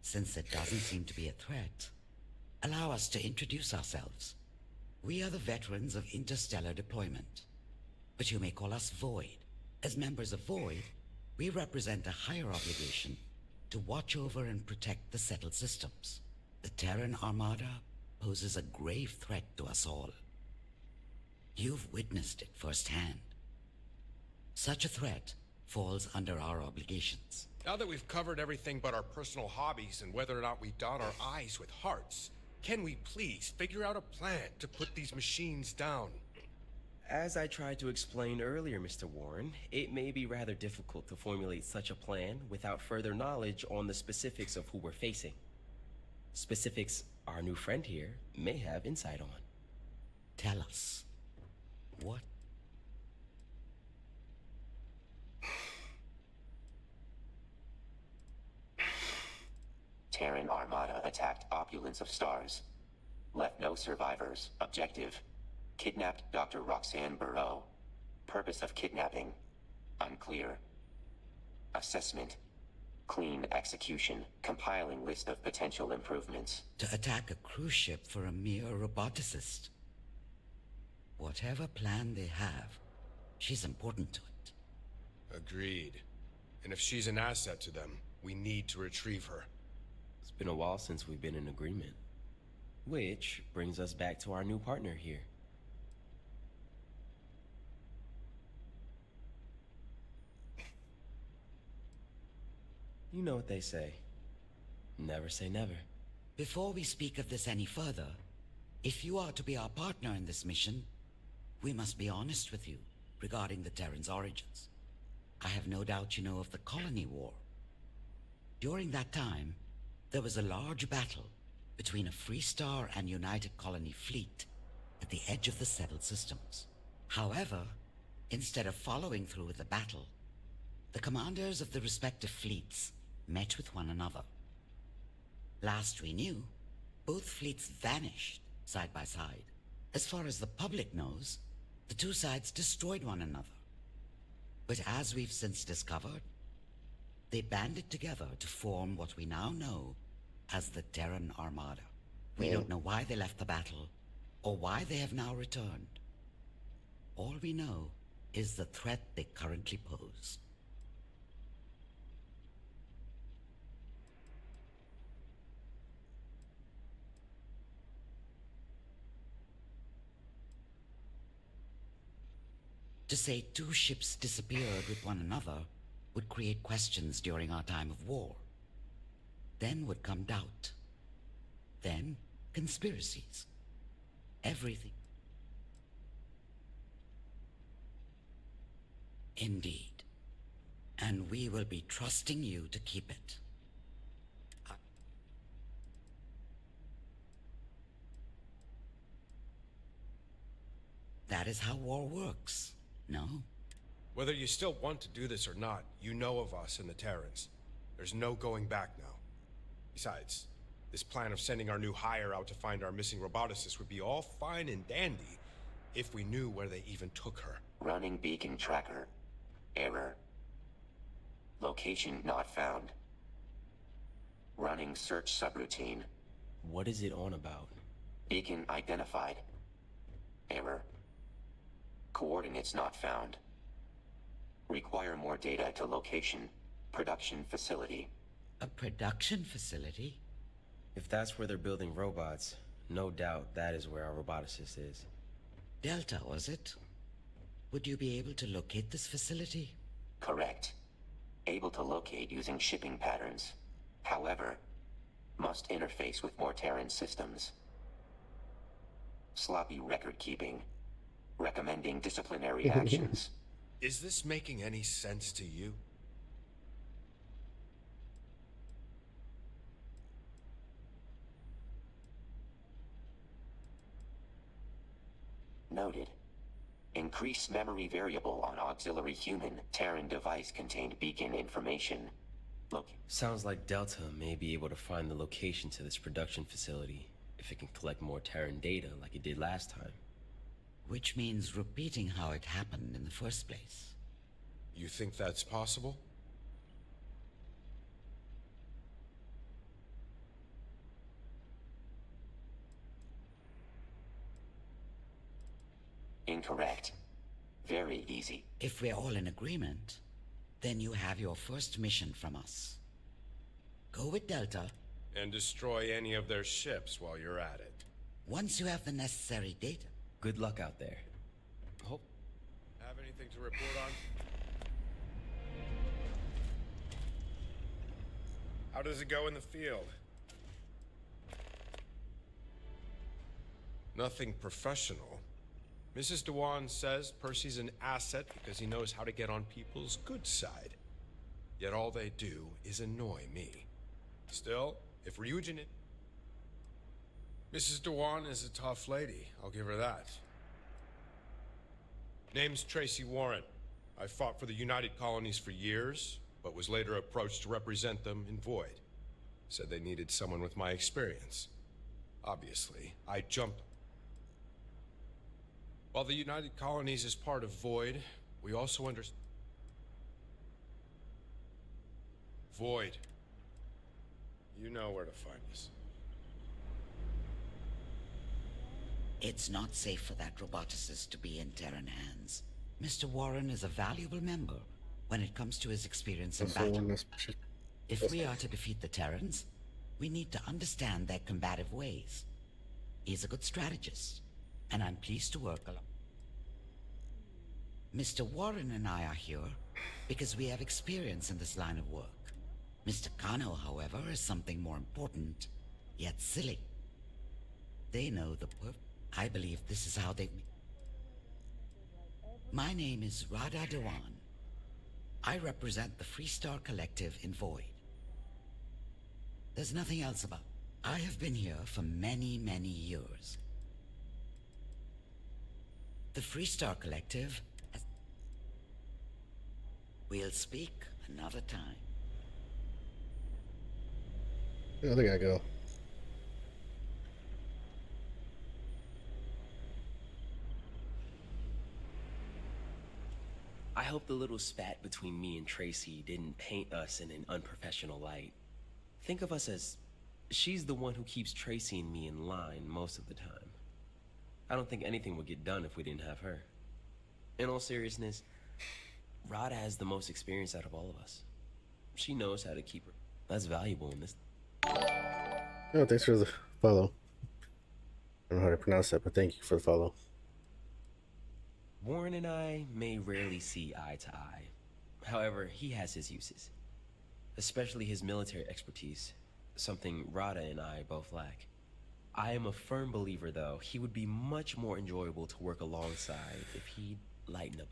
since it doesn't seem to be a threat, allow us to introduce ourselves. We are the veterans of interstellar deployment, but you may call us Void. As members of Void, we represent a higher obligation to watch over and protect the settled systems. The Terran Armada poses a grave threat to us all. You've witnessed it firsthand. Such a threat falls under our obligations. Now that we've covered everything but our personal hobbies and whether or not we dot our I's with hearts, can we please figure out a plan to put these machines down? As I tried to explain earlier, Mr. Warren, it may be rather difficult to formulate such a plan without further knowledge on the specifics of who we're facing. Specifics our new friend here may have insight on. Tell us, what? Terran Armada attacked Opulence of Stars. Left no survivors. Objective: kidnapped Dr. Roxanne Burrow. Purpose of kidnapping: unclear. Assessment: clean execution. Compiling list of potential improvements. To attack a cruise ship for a mere roboticist. Whatever plan they have, she's important to it. Agreed. And if she's an asset to them, we need to retrieve her. It's been a while since we've been in agreement. Which brings us back to our new partner here. You know what they say. Never say never. Before we speak of this any further, if you are to be our partner in this mission, we must be honest with you regarding the Terran's origins. I have no doubt you know of the Colony War. During that time, there was a large battle between a Freestar and United Colony fleet at the edge of the settled systems. However, instead of following through with the battle, the commanders of the respective fleets met with one another. Last we knew, both fleets vanished side by side. As far as the public knows, the two sides destroyed one another. But as we've since discovered, they banded together to form what we now know as the Terran Armada. We don't know why they left the battle, or why they have now returned. All we know is the threat they currently pose. To say two ships disappeared with one another would create questions during our time of war. Then would come doubt. Then, conspiracies. Everything. Indeed. And we will be trusting you to keep it. That is how war works, no? Whether you still want to do this or not, you know of us and the Terrans. There's no going back now. Besides, this plan of sending our new hire out to find our missing roboticist would be all fine and dandy if we knew where they even took her. Running beacon tracker. Error. Location not found. Running search subroutine. What is it on about? Beacon identified. Error. Coordinates not found. Require more data to location. Production facility. A production facility? If that's where they're building robots, No doubt that is where our roboticist is. Delta, was it? Would you be able to locate this facility? Correct. Able to locate using shipping patterns. However, must interface with Mortaran systems. Sloppy record keeping. Recommending disciplinary actions. Is this making any sense to you? Noted. Increase memory variable on auxiliary human Terran device contained beacon information. Look. Sounds like Delta may be able to find the location to this production facility if it can collect more Terran data like it did last time. Which means repeating how it happened in the first place. You think that's possible? Incorrect. Very easy. If we're all in agreement, then you have your first mission from us. Go with Delta. And destroy any of their ships while you're at it. Once you have the necessary data. Good luck out there. Hope. Have anything to report on? How does it go in the field? Nothing professional. Mrs. Dewan says Percy's an asset because he knows how to get on people's good side. Yet all they do is annoy me. Still, if Ryujin... Mrs. Dewan is a tough lady, I'll give her that. Name's Tracy Warren. I fought for the United Colonies for years, but was later approached to represent them in Void. Said they needed someone with my experience. Obviously, I jumped. While the United Colonies is part of Void, we also understand... Void. You know where to find us. It's not safe for that roboticist to be in Terran hands. Mr. Warren is a valuable member when it comes to his experience in battle. If we are to defeat the Terrans, we need to understand their combative ways. He's a good strategist, and I'm pleased to work along. Mr. Warren and I are here because we have experience in this line of work. Mr. Kano, however, is something more important, yet silly. They know the I believe this is how they... My name is Radha Dewan. I represent the Freestar Collective in Void. There's nothing else about... I have been here for many, many years. The Freestar Collective has... We'll speak another time. I think I go. I hope the little spat between me and Tracy didn't paint us in an unprofessional light. Think of us as... she's the one who keeps Tracy and me in line most of the time. I don't think anything would get done if we didn't have her. In all seriousness, Rada has the most experience out of all of us. She knows how to keep her. That's valuable in this. Oh, thanks for the follow. I don't know how to pronounce that, but thank you for the follow. Warren and I may rarely see eye to eye. However, he has his uses. Especially his military expertise, something Rada and I both lack. I am a firm believer, though, he would be much more enjoyable to work alongside if he'd lighten up.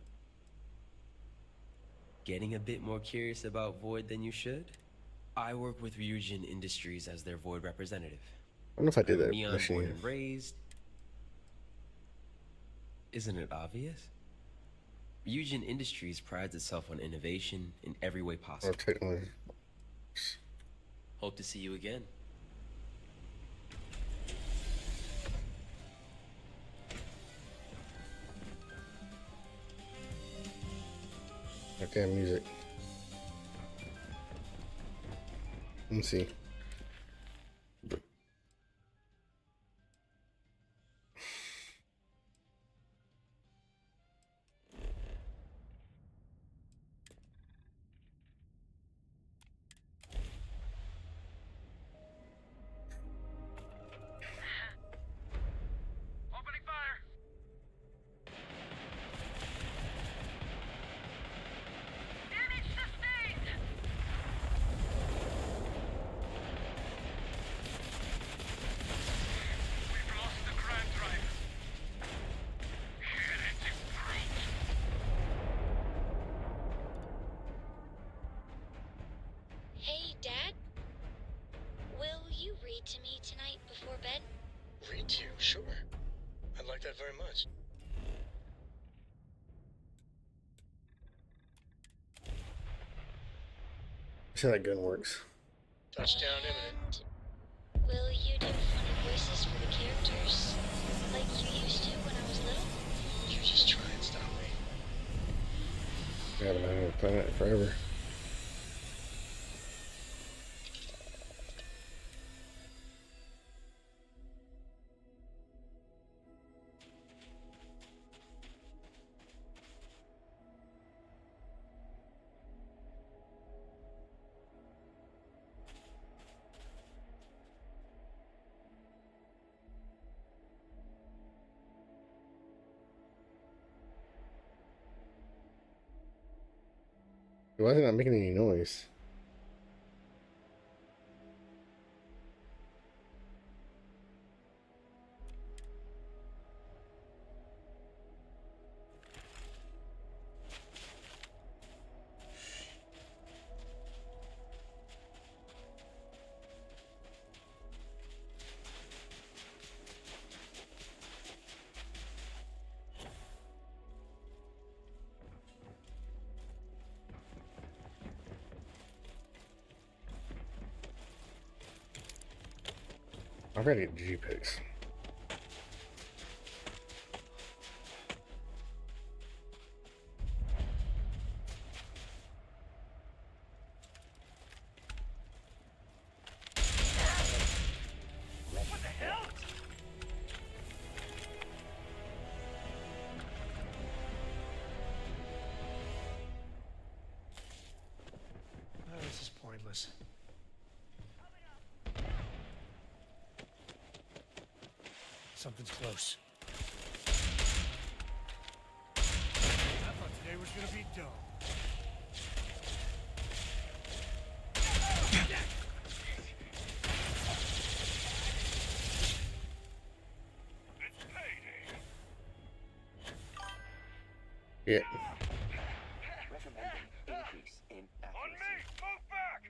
Getting a bit more curious about Void than you should? I work with Ryujin Industries as their Void representative. I don't know if I did that. Neon born and raised. Isn't it obvious? Ryujin Industries prides itself on innovation in every way possible. Hope to see you again. Okay, music. Let me see. volunteer, sure. I'd like that very much. See how that gun works. Touchdown imminent. Will you do funny voices for the characters? Like you used to when I was little? You just try and stop me. I haven't had a planet forever. Why is it not making any noise? I'm ready to get G-Pix. What the hell? Oh, this is pointless. Something's close. I thought today was gonna be dull. Yeah. Recommending increase in accuracy. On me! Move back!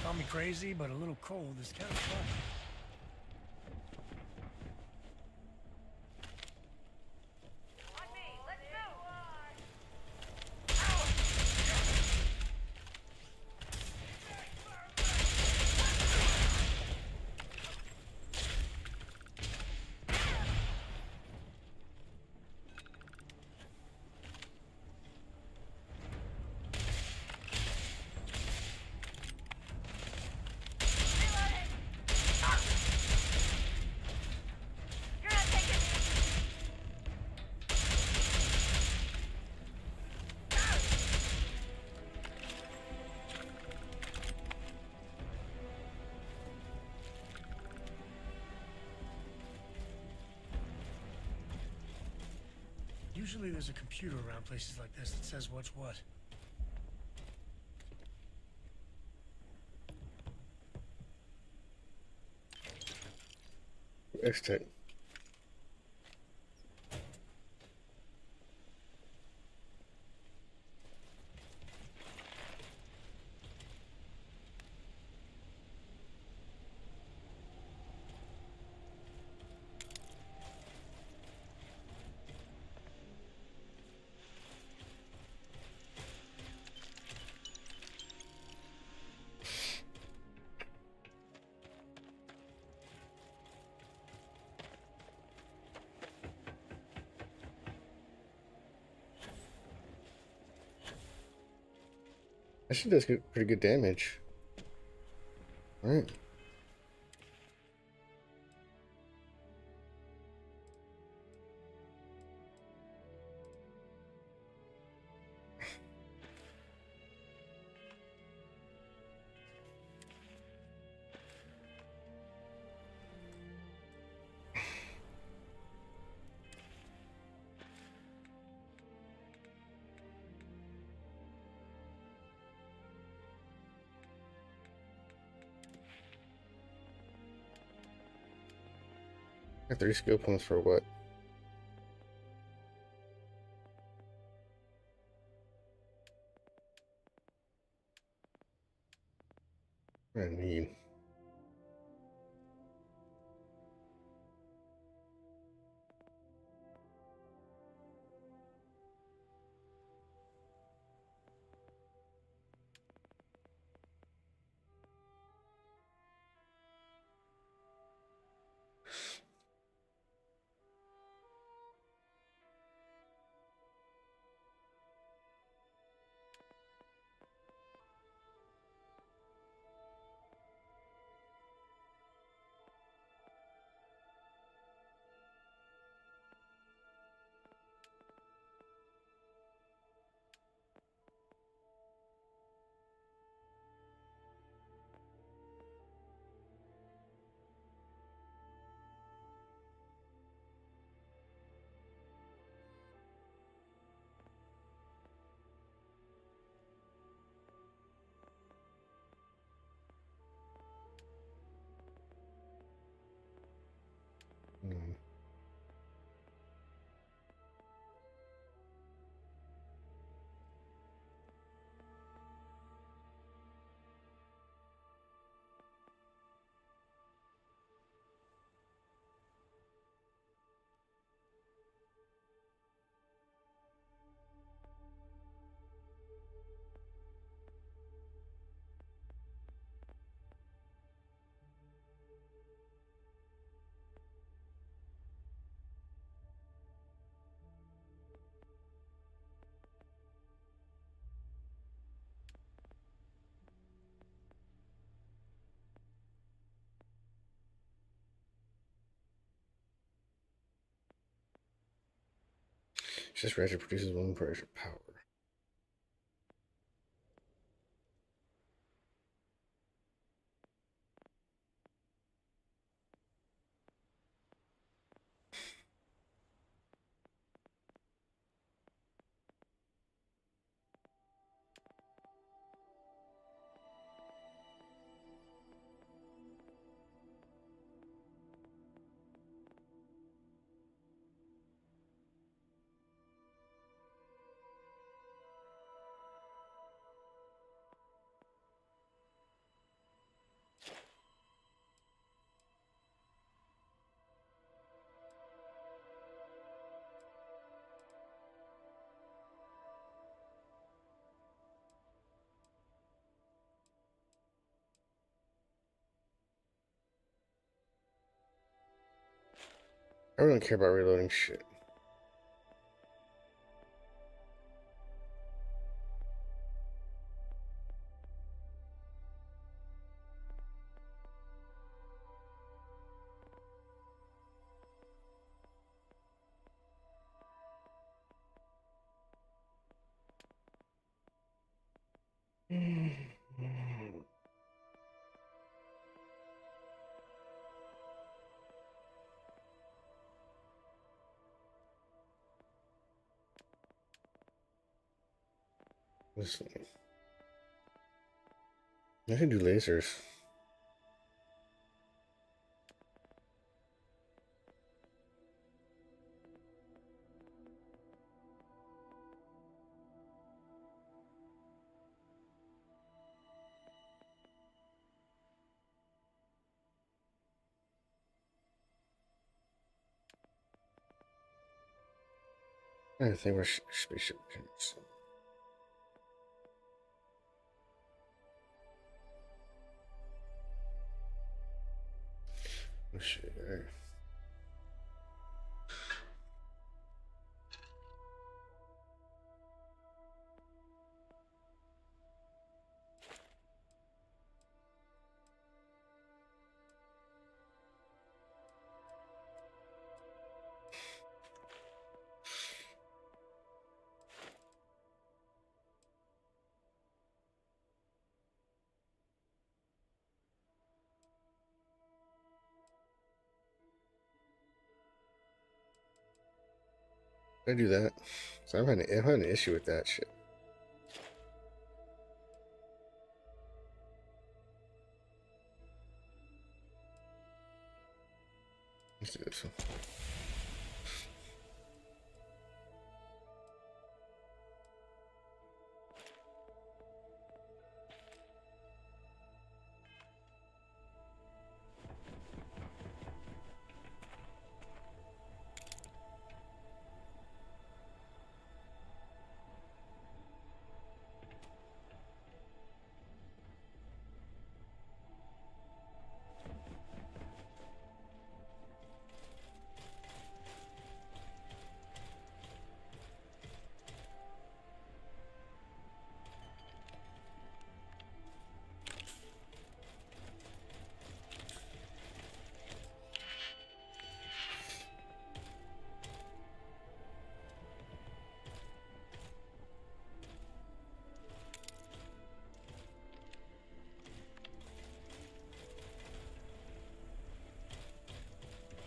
Call me crazy, but a little cold is kind of fun. Usually there's a computer around places like this that says what's what. X-Tech. That shit does pretty good damage. Alright. Got 3 skill points for what? I need. Just Ratchet produces 1 per extra power. I really don't care about reloading shit. This thing. I can do lasers. I think we're spaceship pins. Oh shit. I do that. So I'm having an issue with that shit. Let's do this one.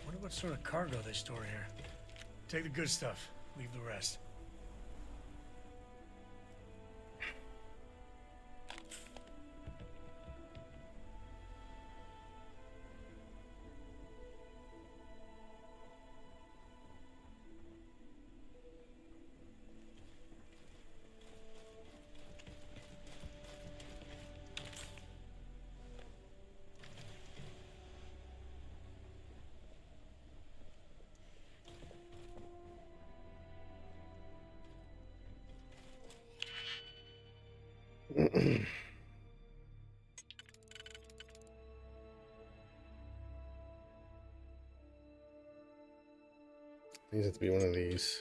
Wonder what sort of cargo they store here. Take the good stuff, leave the rest. These have to be one of these.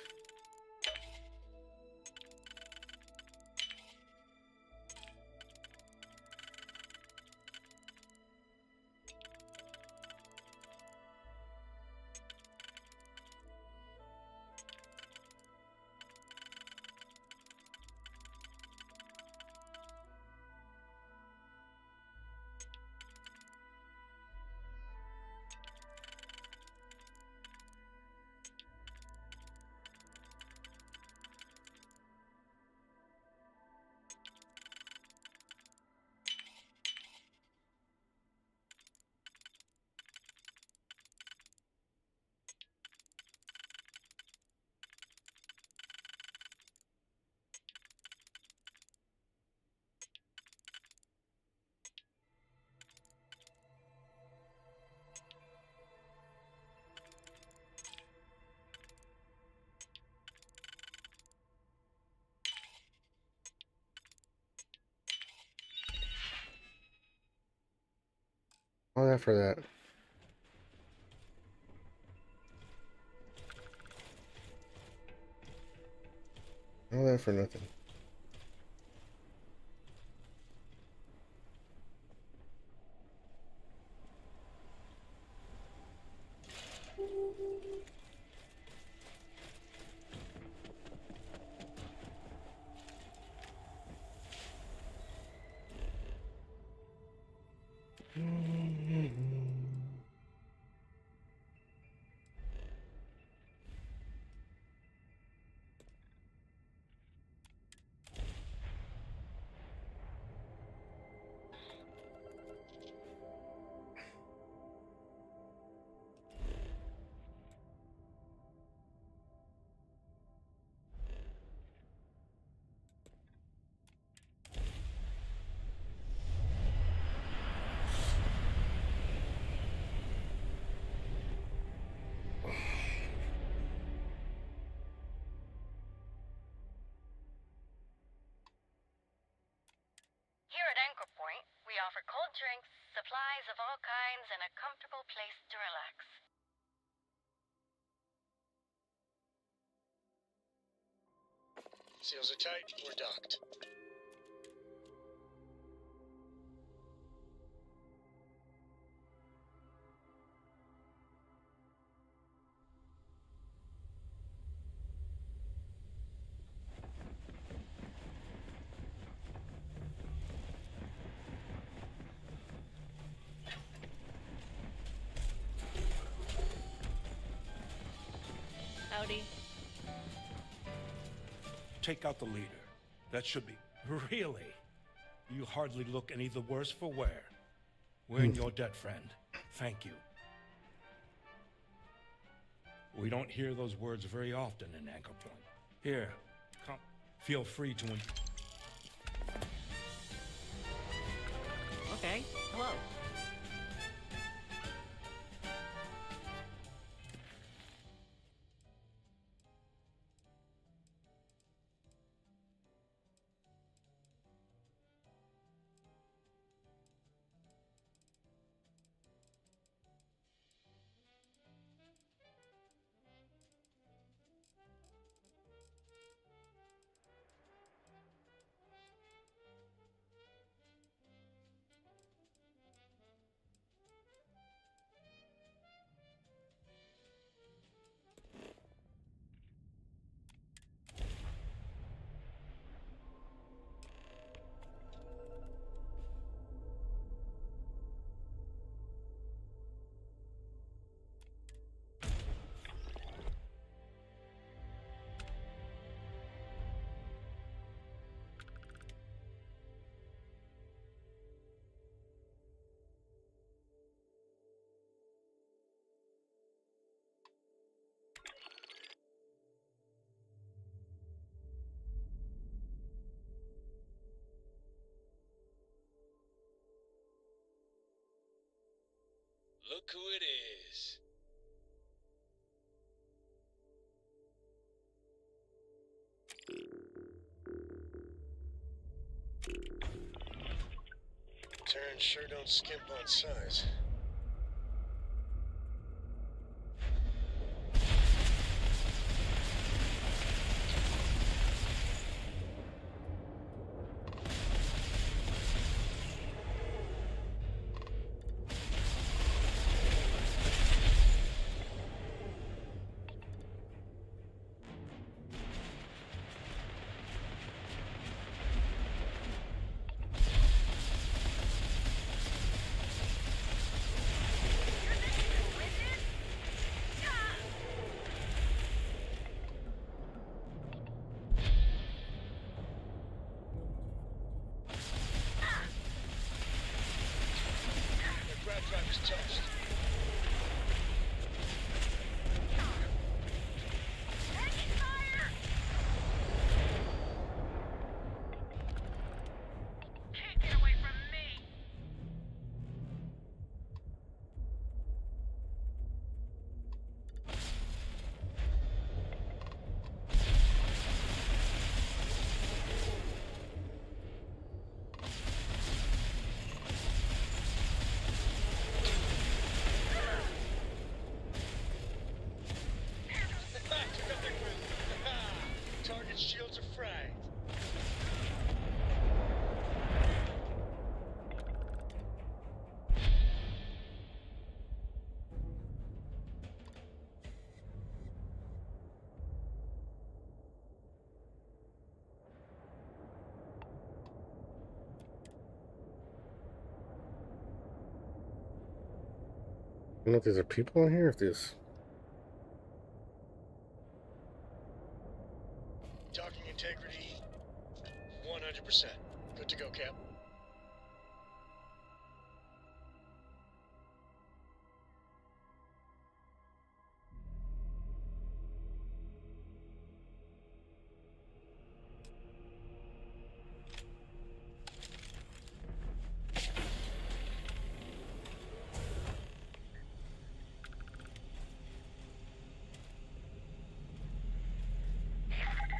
All that for that. All that for nothing. Here at Anchor Point, we offer cold drinks, supplies of all kinds, and a comfortable place to relax. Seals are tight, we're docked. Howdy. take out the leader. That should be... Really? You hardly look any the worse for wear. We're in your debt, friend. Thank you. We don't hear those words very often in Anchor Point. Here, come. Feel free to... Okay, hello. Look who it is. Terrans sure don't skimp on size. Driver's toast. Can't get away from me. Target shields are fragged. I don't know if there's people in here. If there's Docking integrity, 100%. Good to go, Cap.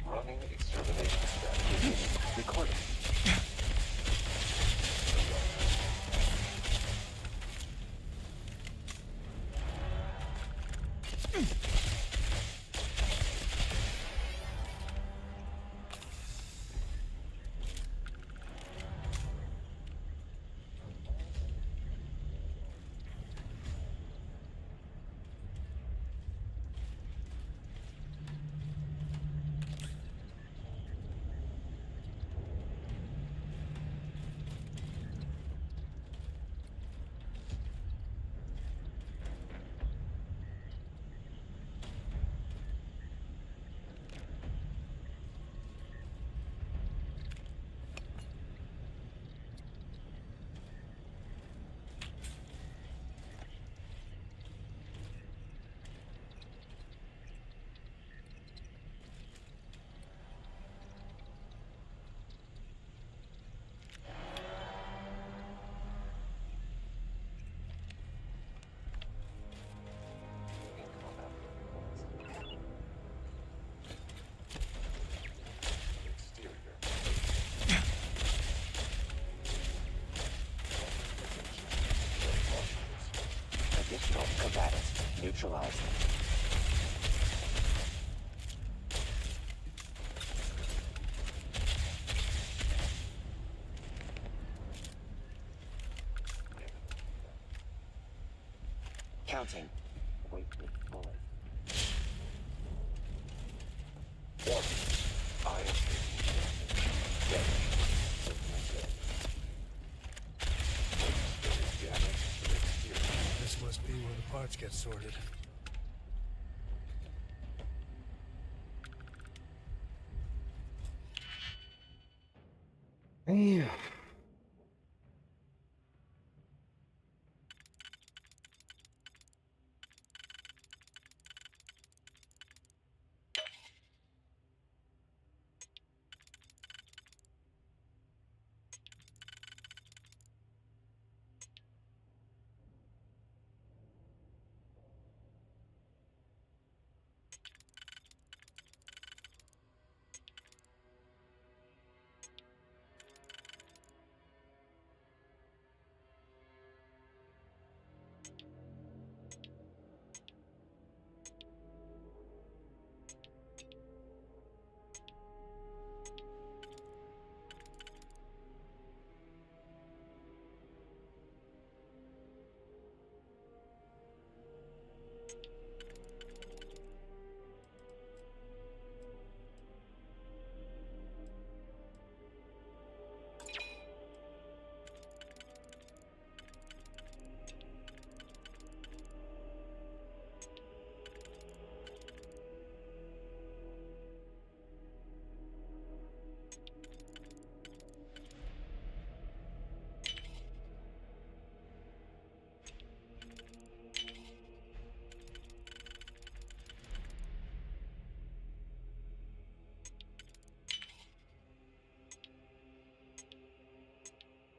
Running extermination strategy. Recording. neutralized. Counting. Wait, bullet. 1. Iron. This must be where the parts get sorted. Yeah.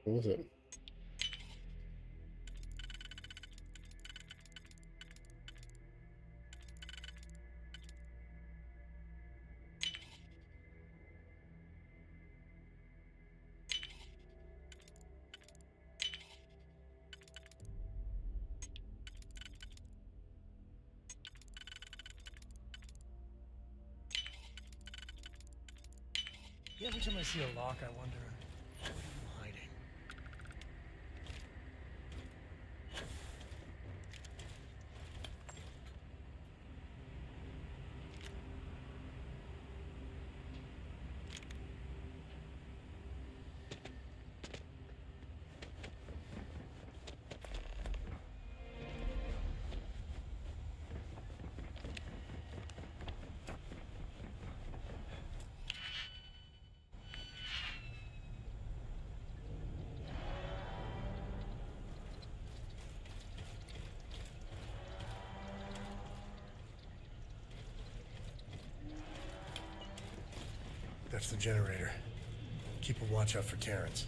What was it? Yeah, every time I see a lock, I wonder, what are you hiding? That's the generator. Keep a watch out for Terrence.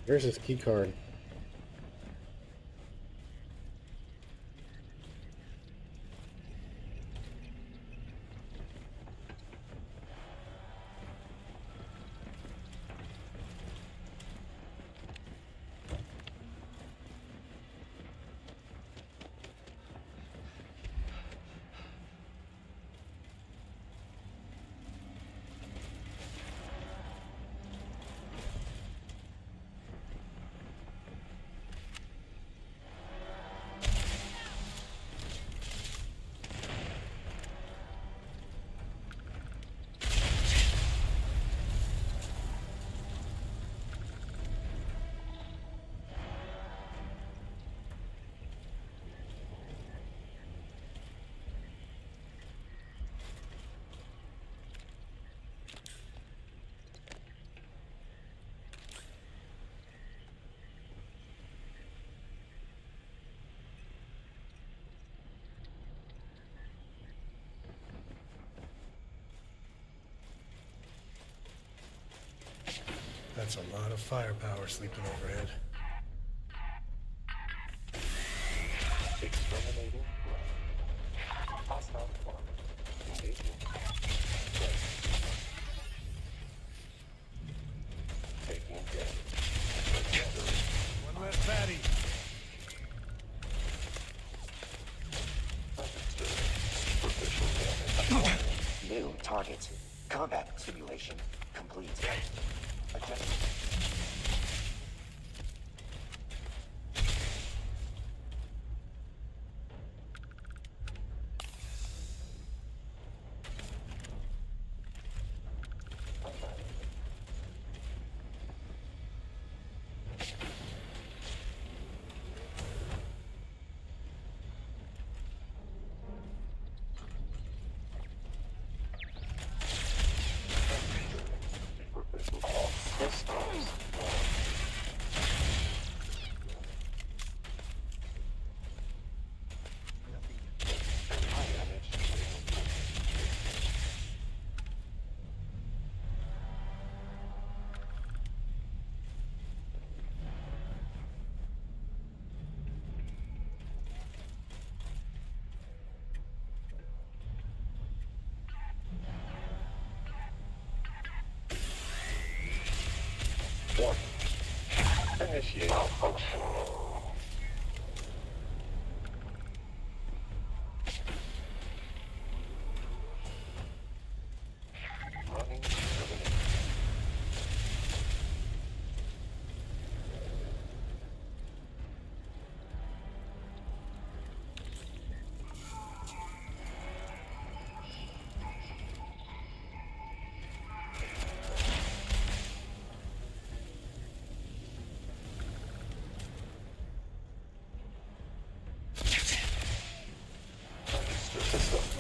Where's his key card? That's a lot of firepower sleeping overhead. Exterminator. One less fatty. New target. Combat simulation complete. Adjust. Initiate malfunction. Running terminated. System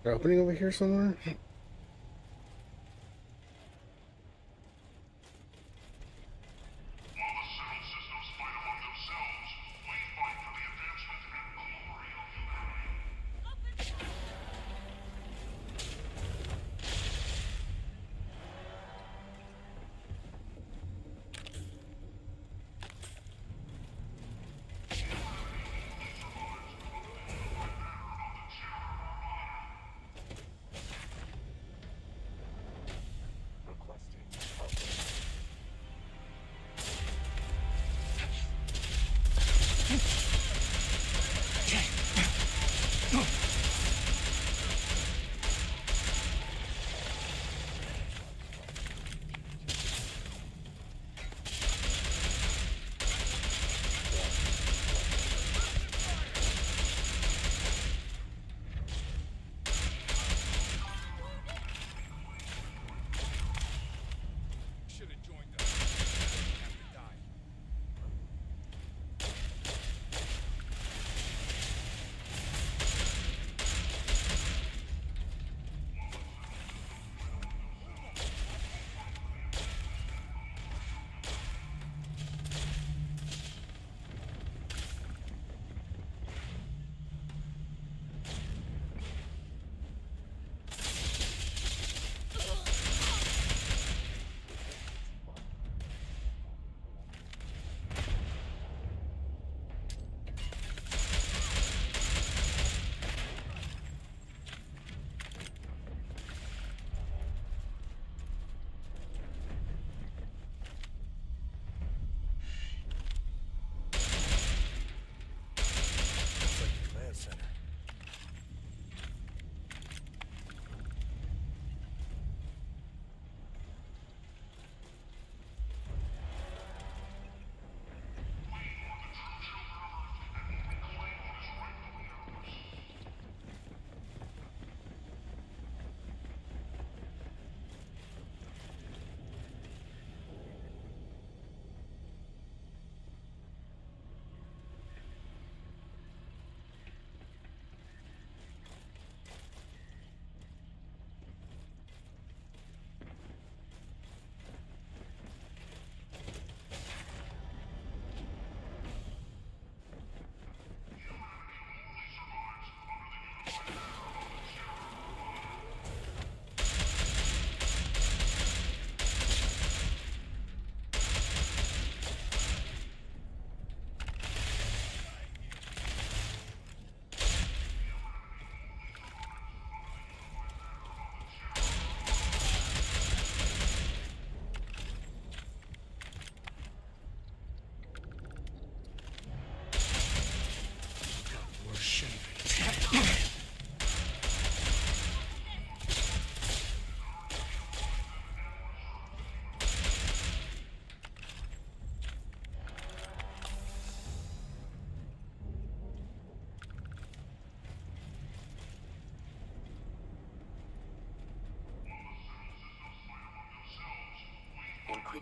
Opening over here somewhere?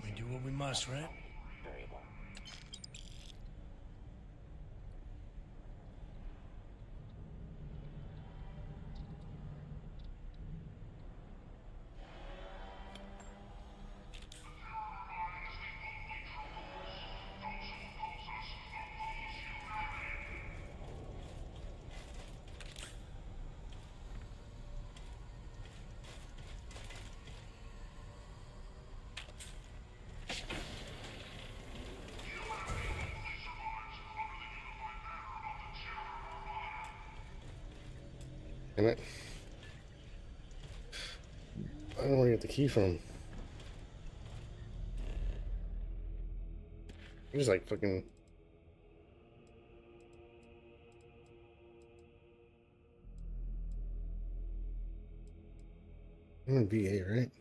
We do what we must, right? Variable. Damn it. I don't know where to get the key from. I'm just like fucking. I'm in VA, right?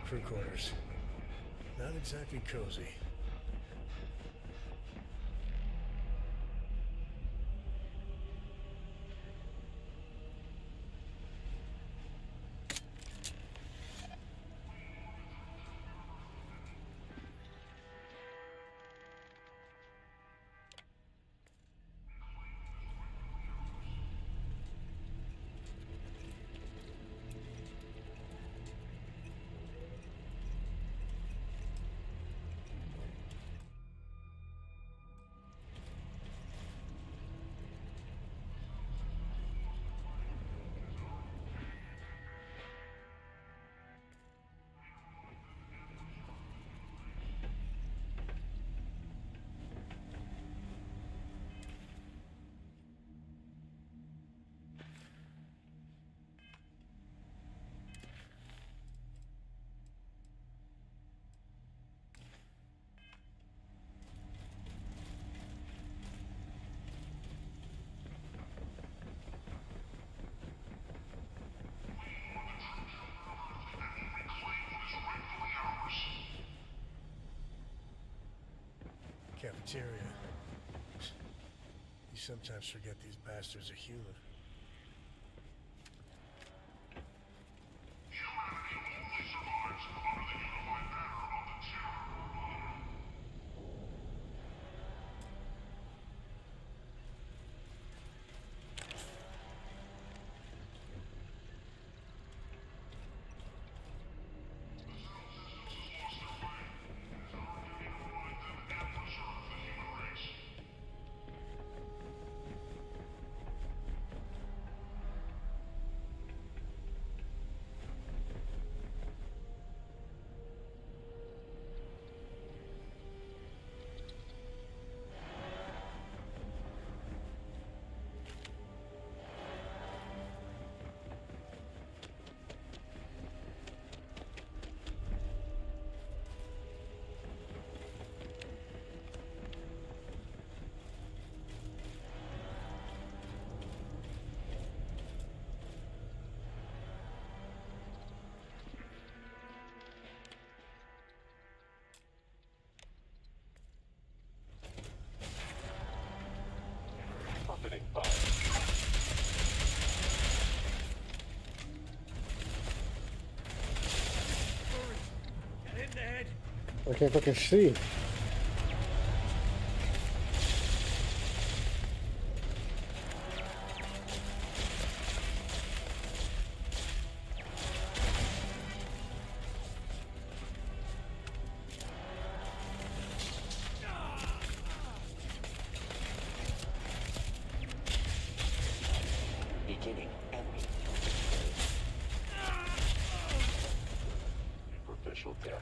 Crew quarters. Not exactly cozy. Cafeteria. You sometimes forget these bastards are human. I can't fucking see. Beginning enemy. Superficial damage.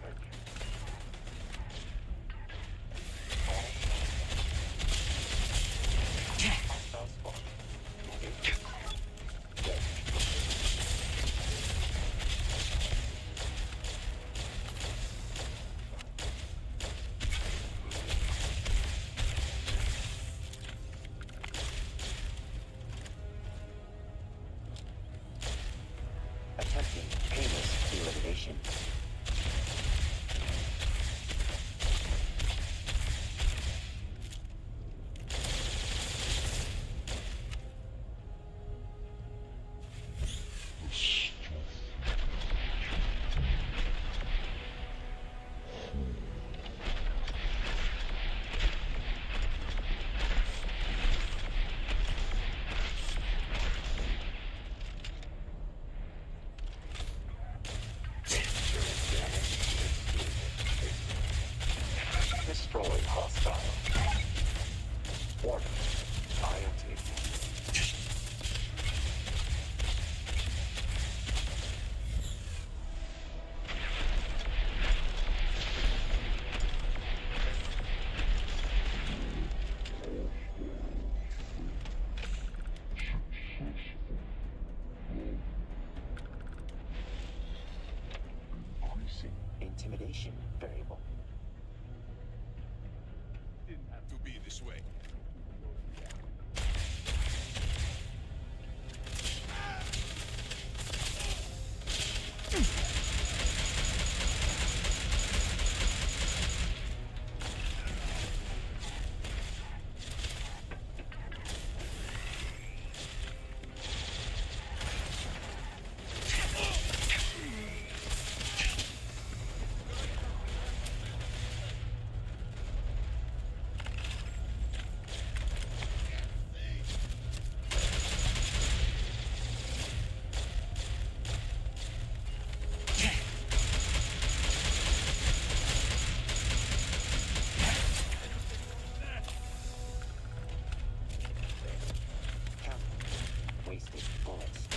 intimidation variable. Didn't have to be this way. Wasted bullets.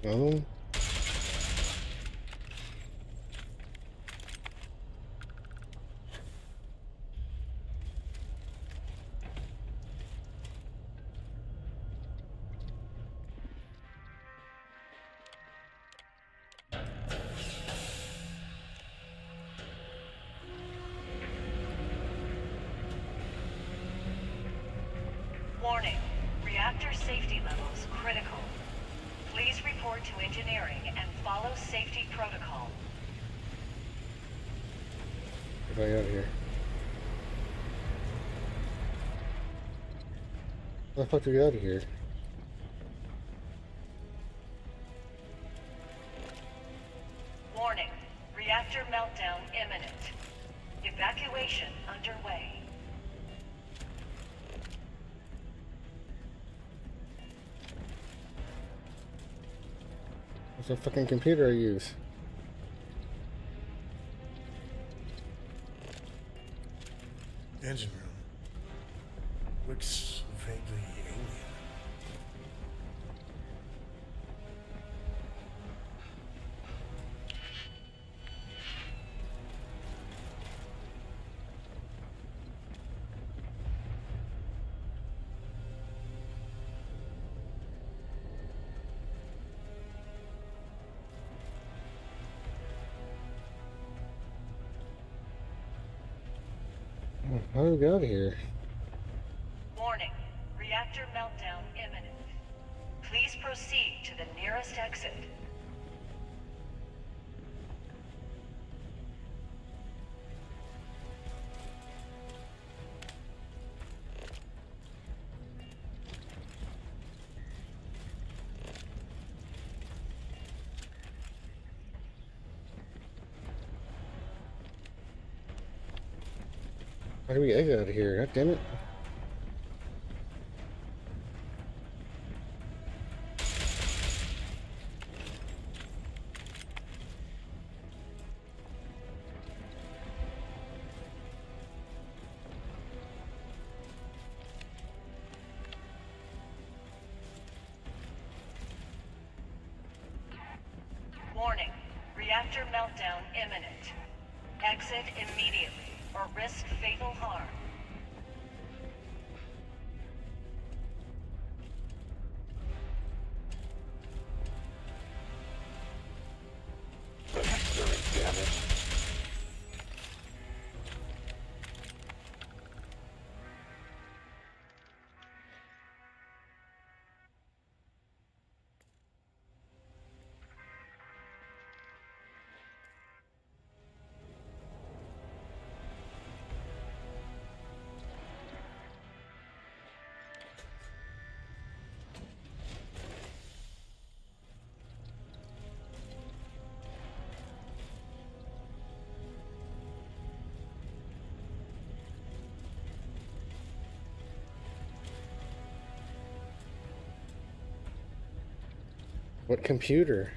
Oh. Warning. Reactor safety levels critical. Please report to engineering and follow safety protocol. Get right out of here. How the fuck do we get out of here? Warning. Reactor meltdown imminent. Evacuation underway. What's the fucking computer I use? Engine room. Looks vaguely alien. How do we get out of here? Warning. Reactor meltdown imminent. Please proceed to the nearest exit. How do we exit out of here? God damn it. Warning. Reactor meltdown imminent. Exit immediately or risk fatal harm. What computer?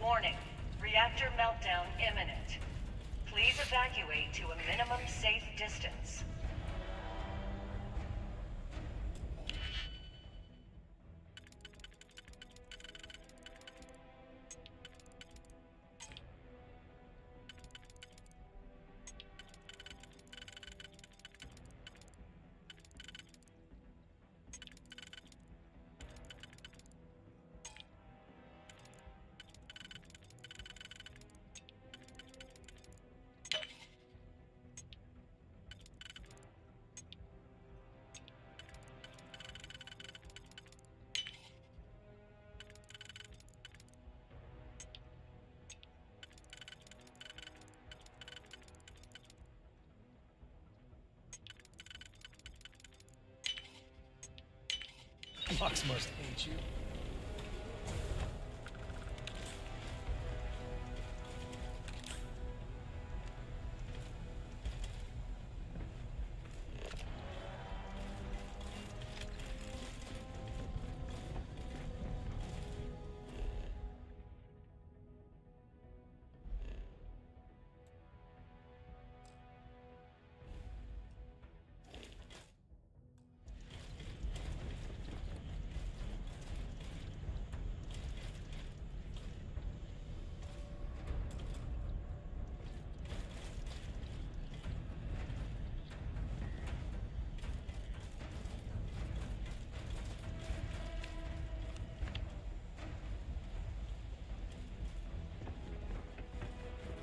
Warning. Reactor meltdown imminent. Please evacuate to a minimum safe distance. Fox must hate you.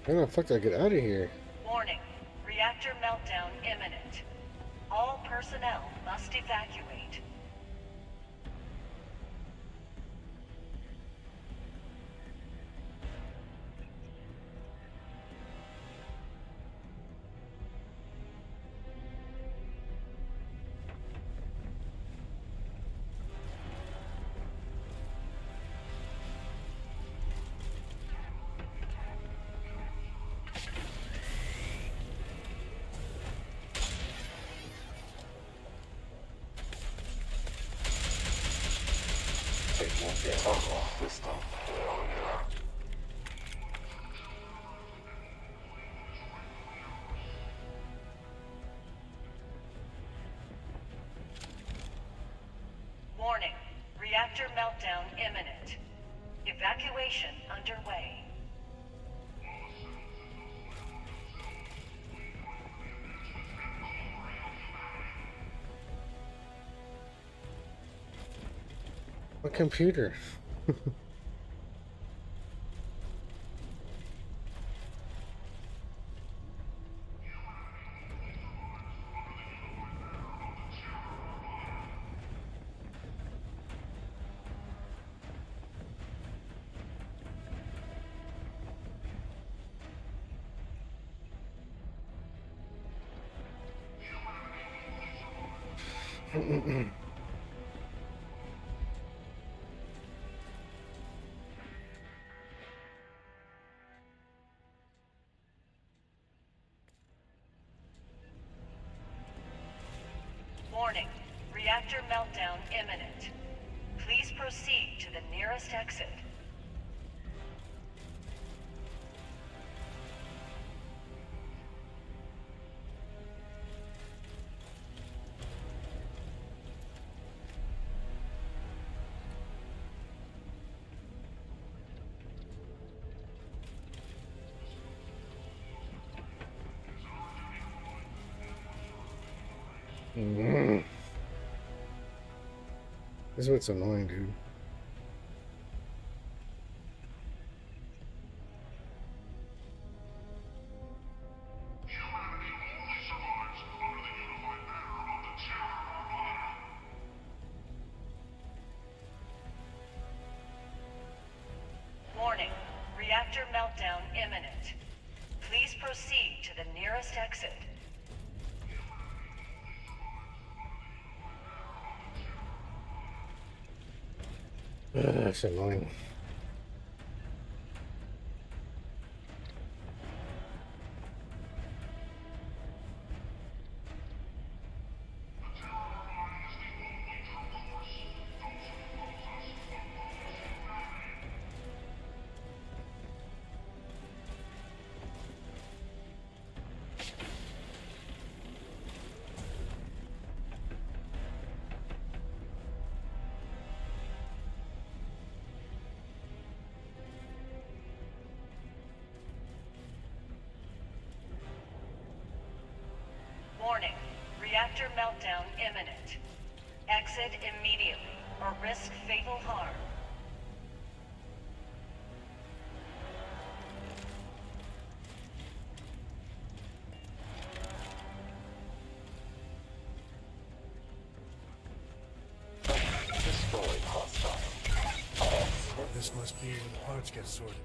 How the fuck do I get out of here? Warning. Reactor meltdown imminent. All personnel must evacuate. Warning. Reactor meltdown imminent. Evacuation underway. My computer. Warning. Reactor meltdown imminent. Please proceed to the nearest exit. This is what's annoying, dude. Warning. Reactor meltdown imminent. Please proceed to the nearest exit. That's annoying. Warning. Reactor meltdown imminent. Exit immediately or risk fatal harm. This must be where the parts get sorted.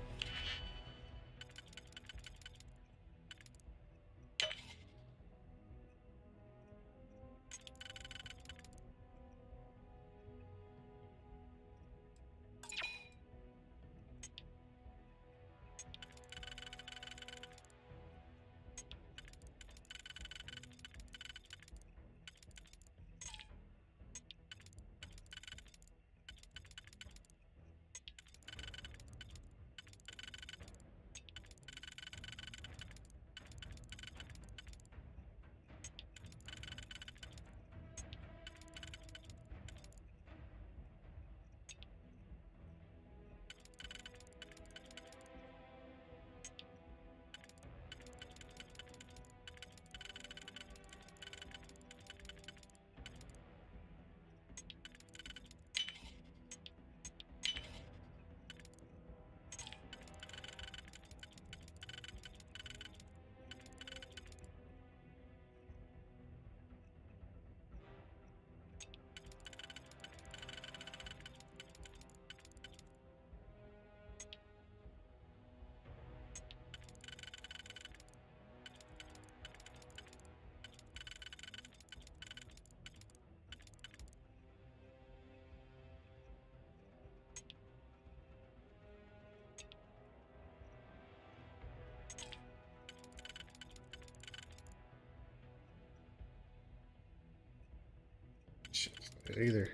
It either.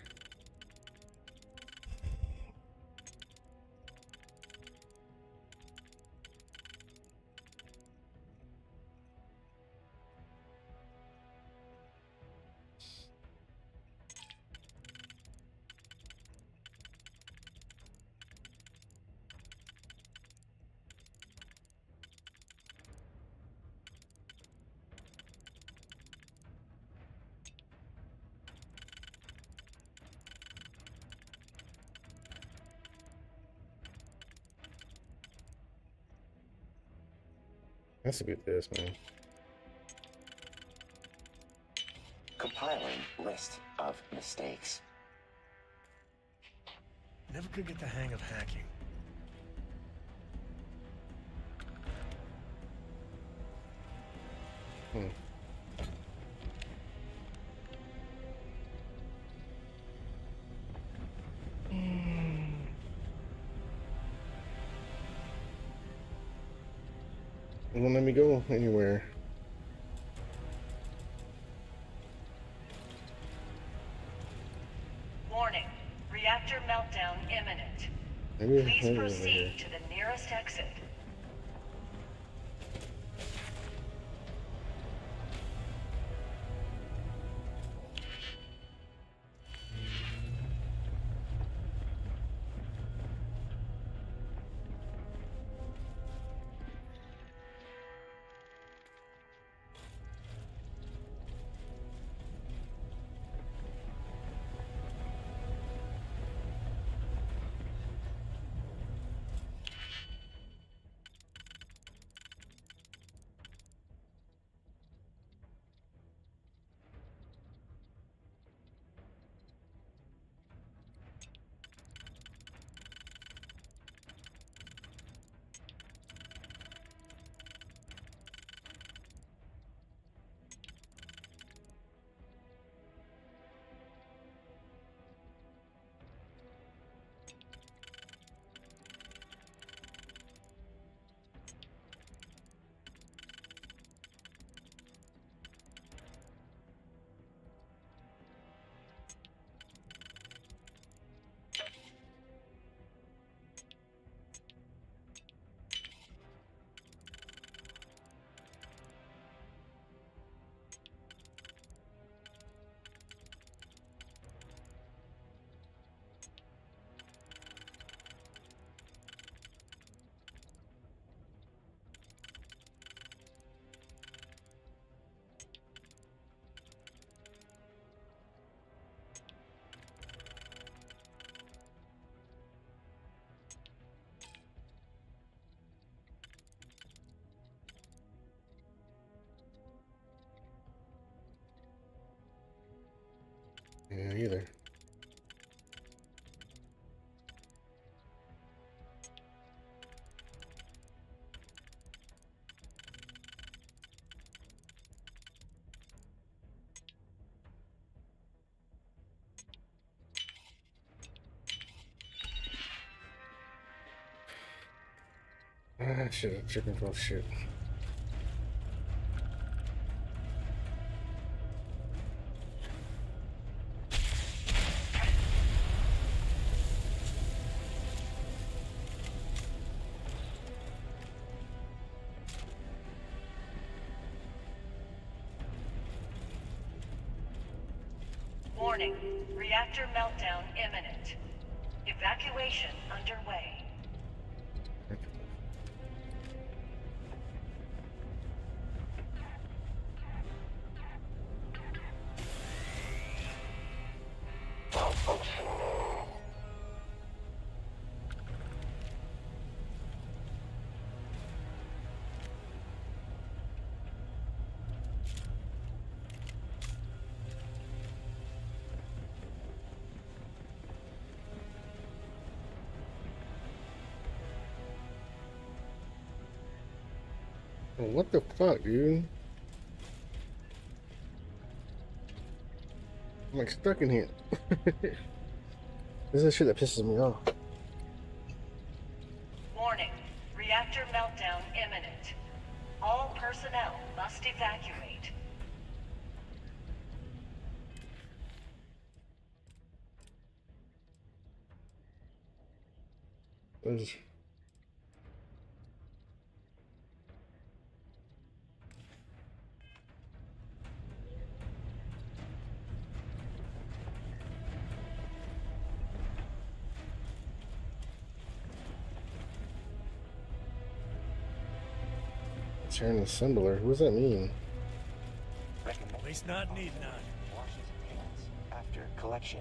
Has to be this, man. Compiling list of mistakes. Never could get the hang of hacking. It won't let me go anywhere. Warning. Reactor meltdown imminent. Maybe Please proceed to the nearest exit. Yeah, either. Ah, shit, chicken control shit. Warning. Reactor meltdown imminent. Evacuation underway. Oh, what the fuck, dude? I'm like stuck in here. This is the shit that pisses me off. Warning. Reactor meltdown imminent. All personnel must evacuate. There's... Terran assembler. What does that mean? At least not need none. Wash his hands after collection.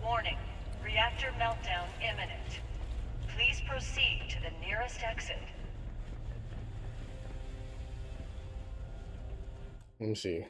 Warning. Reactor meltdown imminent. Please proceed to the nearest exit. Let me see.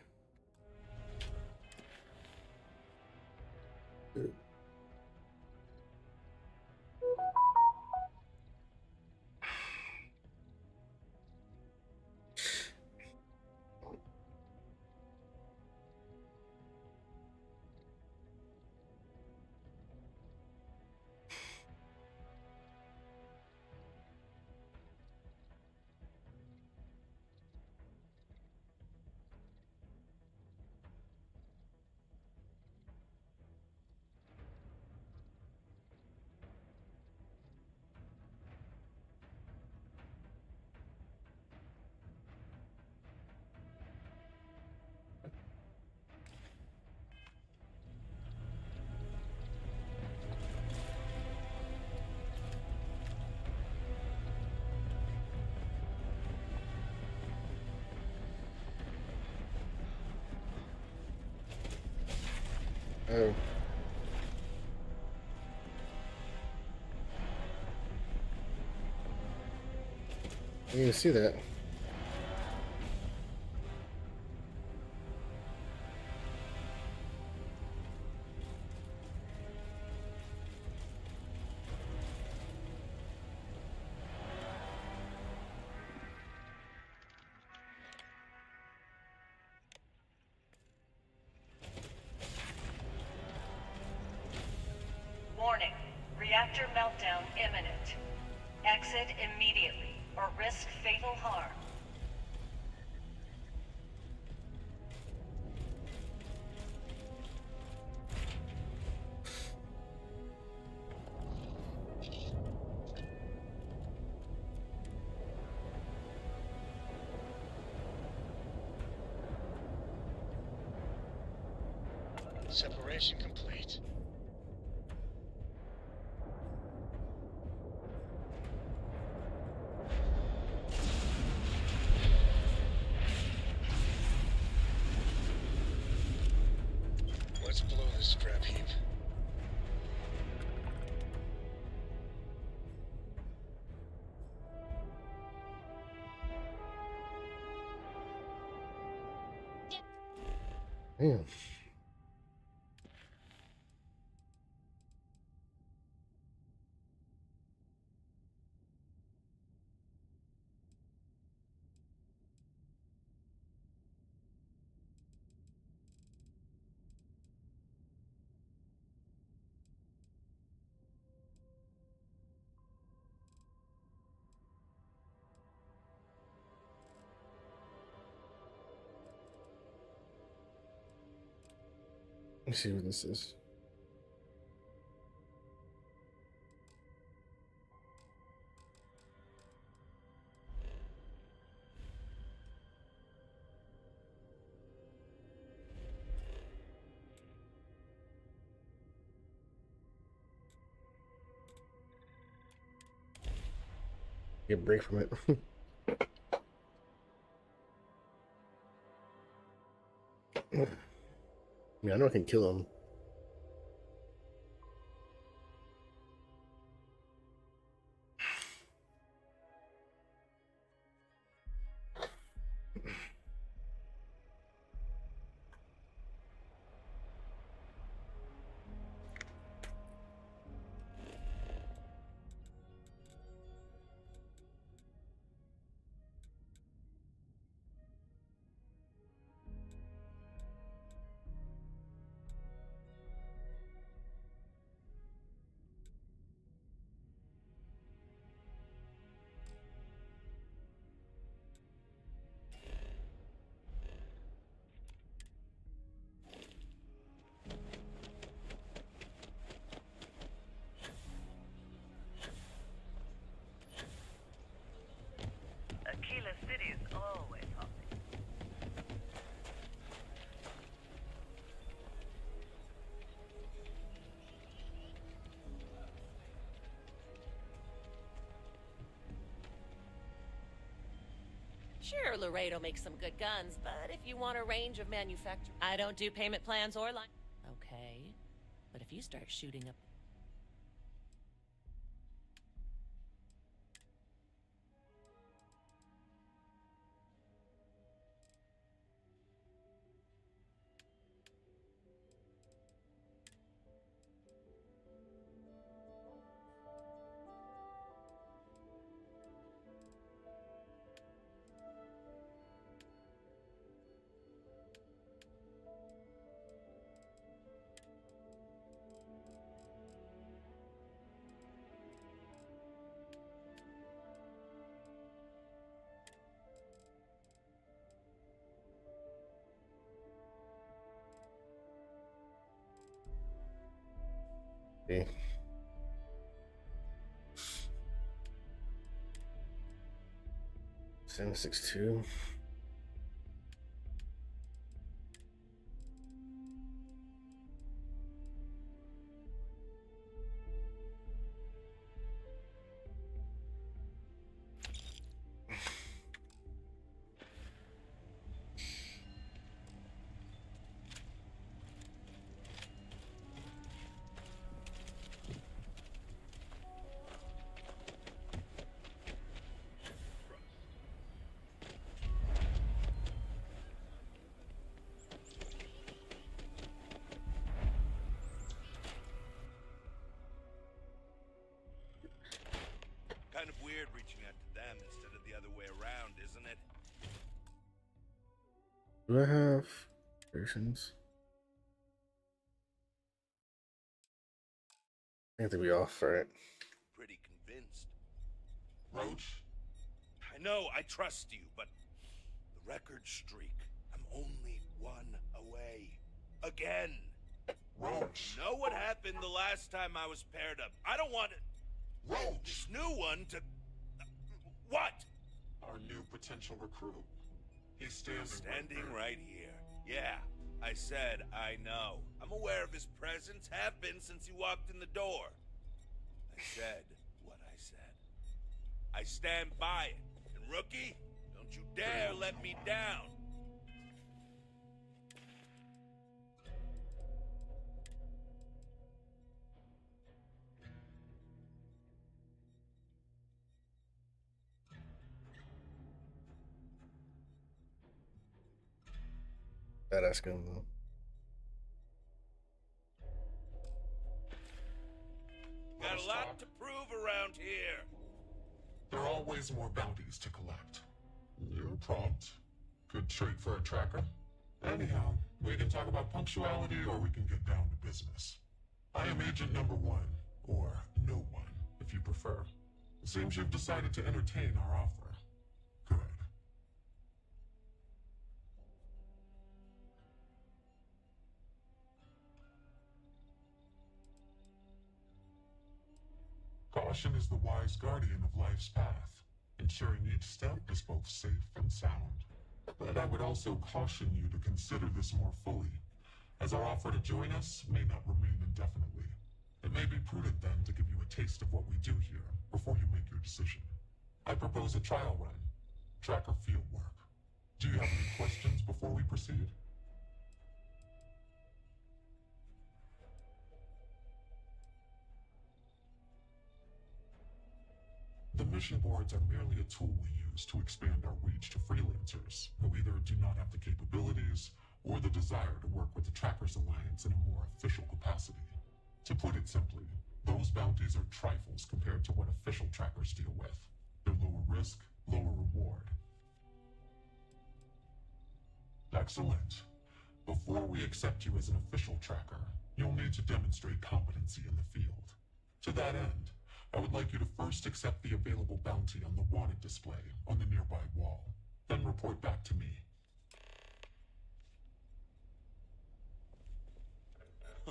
Oh. I didn't even see that. Warning. Reactor meltdown imminent. Exit immediately or risk fatal harm. Separation complete. Let's blow this scrap heap. Damn. Let's see what this is. Get a break from it. I mean, I know I can kill him. Sure, Laredo makes some good guns, but if you want a range of manufacture, I don't do payment plans or line. Okay, but if you start shooting up. Okay. 762. Kind of weird reaching out to them instead of the other way around, isn't it? Do I have versions? I have to be off for it. Pretty convinced. Roach? I know, I trust you, but the record streak, I'm only one away. Again. Roach! Know what happened the last time I was paired up? I don't want it. Roach! This new one to... What? Our new potential recruit. He's standing right here. Yeah, I said I know. I'm aware of his presence, have been since he walked in the door. I said what I said. I stand by it. And rookie, don't you dare let me down. Badass gun though. Got a lot to prove around here. There are always more bounties to collect. You're prompt. Good trait for a tracker. Anyhow, we can talk about punctuality or we can get down to business. I am Agent Number 1, or No One, if you prefer. It seems you've decided to entertain our offer. Good. Caution is the wise guardian of life's path, ensuring each step is both safe and sound. But I would also caution you to consider this more fully, as our offer to join us may not remain indefinitely. It may be prudent then to give you a taste of what we do here before you make your decision. I propose a trial run, tracker field work. Do you have any questions before we proceed? The mission boards are merely a tool we use to expand our reach to freelancers who either do not have the capabilities or the desire to work with the Trackers Alliance in a more official capacity. To put it simply, those bounties are trifles compared to what official trackers deal with. They're lower risk, lower reward. Excellent. Before we accept you as an official tracker, you'll need to demonstrate competency in the field. To that end, I would like you to first accept the available bounty on the wanted display on the nearby wall, then report back to me.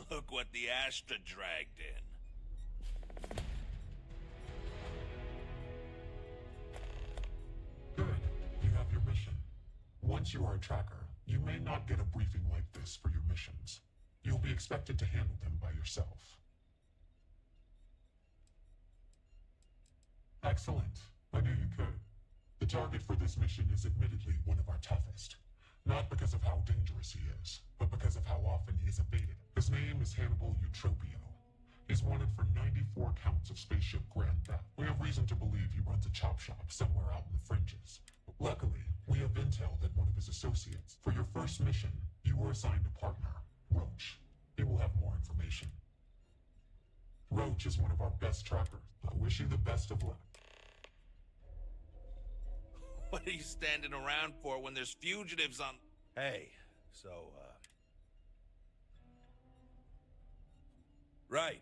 Look what the Astra dragged in. Good. You have your mission. Once you are a tracker, you may not get a briefing like this for your missions. You'll be expected to handle them by yourself. Excellent. I knew you could. The target for this mission is admittedly one of our toughest. Not because of how dangerous he is, but because of how often he is evaded. His name is Hannibal Eutropio. He's wanted for 94 counts of spaceship grand theft. We have reason to believe he runs a chop shop somewhere out in the fringes. Luckily, we have intel that one of his associates. For your first mission, you were assigned a partner, Roach. He will have more information. Roach is one of our best trackers. I wish you the best of luck. What are you standing around for when there's fugitives on... Hey, so, Right,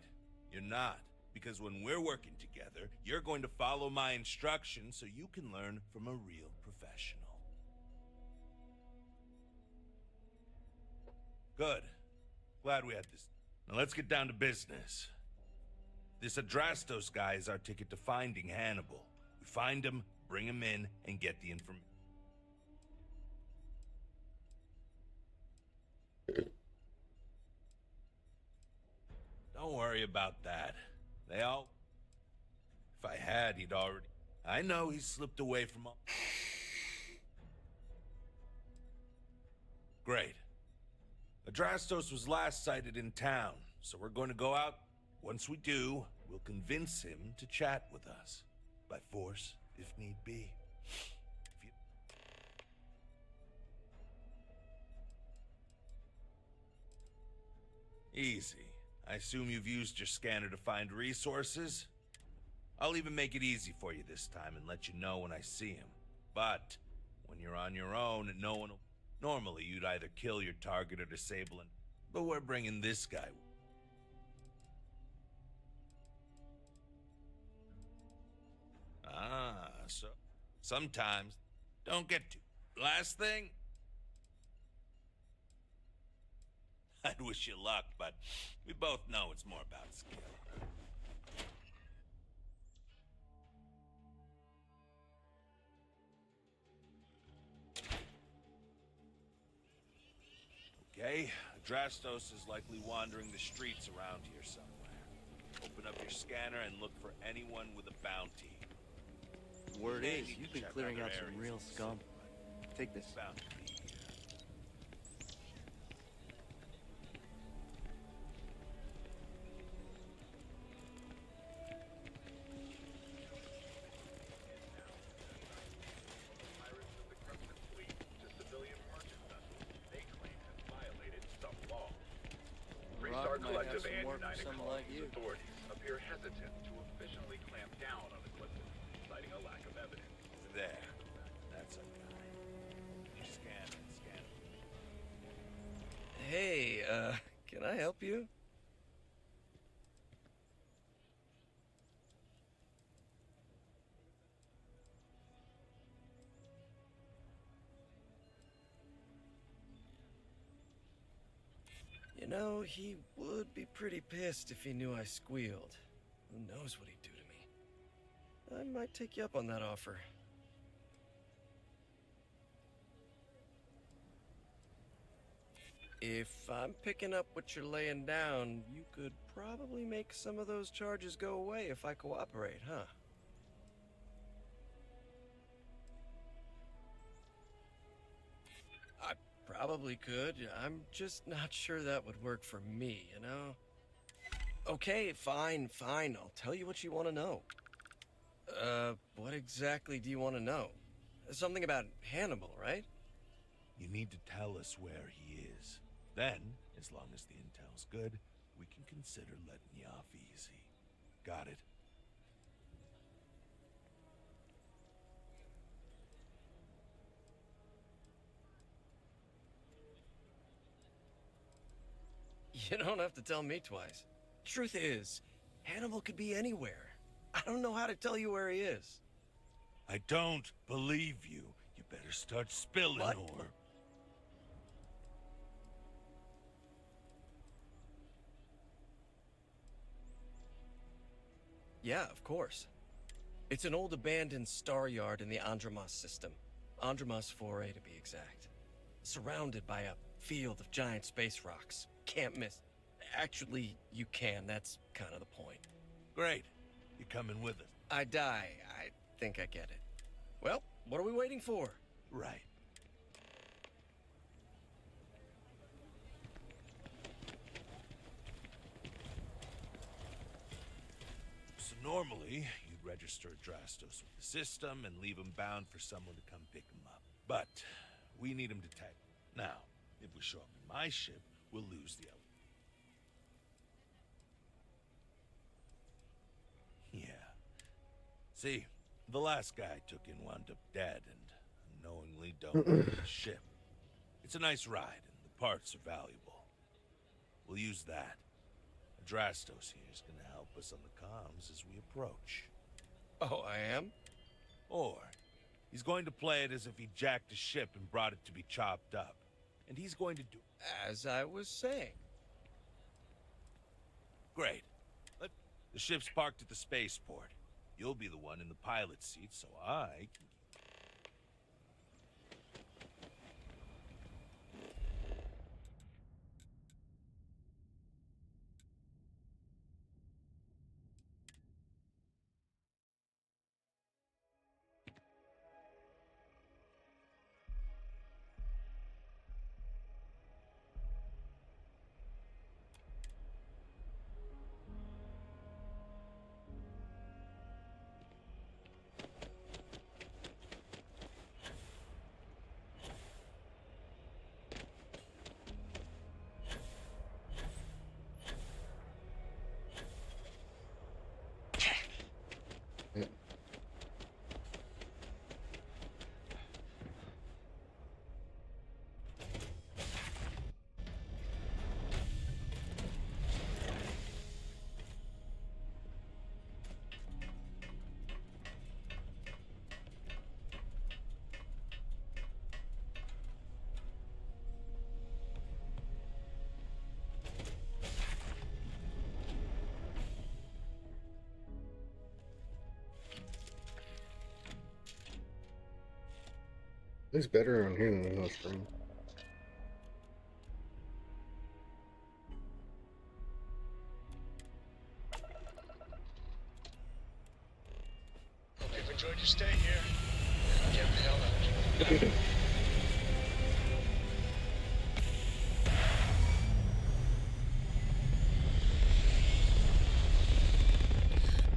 you're not. Because when we're working together, you're going to follow my instructions so you can learn from a real professional. Good. Glad we had this. Now let's get down to business. This Adrastos guy is our ticket to finding Hannibal. We find him, bring him in, and get the information. Don't worry about that. They all... If I had, he'd already... I know he slipped away from all... Great. Adrastos was last sighted in town, so we're going to go out. Once we do, we'll convince him to chat with us. By force, if need be. Easy. I assume you've used your scanner to find resources? I'll even make it easy for you this time and let you know when I see him. But, when you're on your own, no one will... Normally, you'd either kill your target or disable him. But we're bringing this guy. Ah, so... Sometimes... Don't get too... Last thing... I'd wish you luck, but we both know it's more about skill. Okay, Adrastos is likely wandering the streets around here somewhere. Open up your scanner and look for anyone with a bounty. Word You may is, need you've to been check clearing other out some areas real of the scum. city. Take this. Bounty. Rock might have some work for someone like you. Authorities appear hesitant to officially clamp down on equipment, citing a lack of evidence. There. That's okay. You scan it. Hey, can I help you? You know, he would be pretty pissed if he knew I squealed. Who knows what he'd do to me? I might take you up on that offer. If I'm picking up what you're laying down, you could probably make some of those charges go away if I cooperate, huh? I probably could. I'm just not sure that would work for me, you know? Okay, fine. I'll tell you what you want to know. What exactly do you want to know? Something about Hannibal, right? You need to tell us where he is. Then, as long as the intel's good, we can consider letting you off easy. Got it? You don't have to tell me twice. Truth is, Hannibal could be anywhere. I don't know how to tell you where he is. I don't believe you. You better start spilling, What? or... Yeah, of course. It's an old abandoned star yard in the Andromos system. Andromos 4A to be exact. Surrounded by a field of giant space rocks. Can't miss. Actually, you can. That's kind of the point. Great. You coming with us? I die. I think I get it. Well, What are we waiting for? Right. So normally, you'd register Adrastos with the system and leave him bound for someone to come pick him up. But we need him detected. Now, if we show up in my ship, we'll lose the Yeah. See, the last guy I took in wound up dead and unknowingly donated the ship. It's a nice ride, and the parts are valuable. We'll use that. Adrastos here is going to help us on the comms as we approach. Oh, I am? Or, he's going to play it as if he jacked a ship and brought it to be chopped up. And he's going to do... As I was saying. Great. The ship's parked at the spaceport. You'll be the one in the pilot's seat, so I can... It's better on here than on screen. Hope you've enjoyed your stay here. Get the hell out.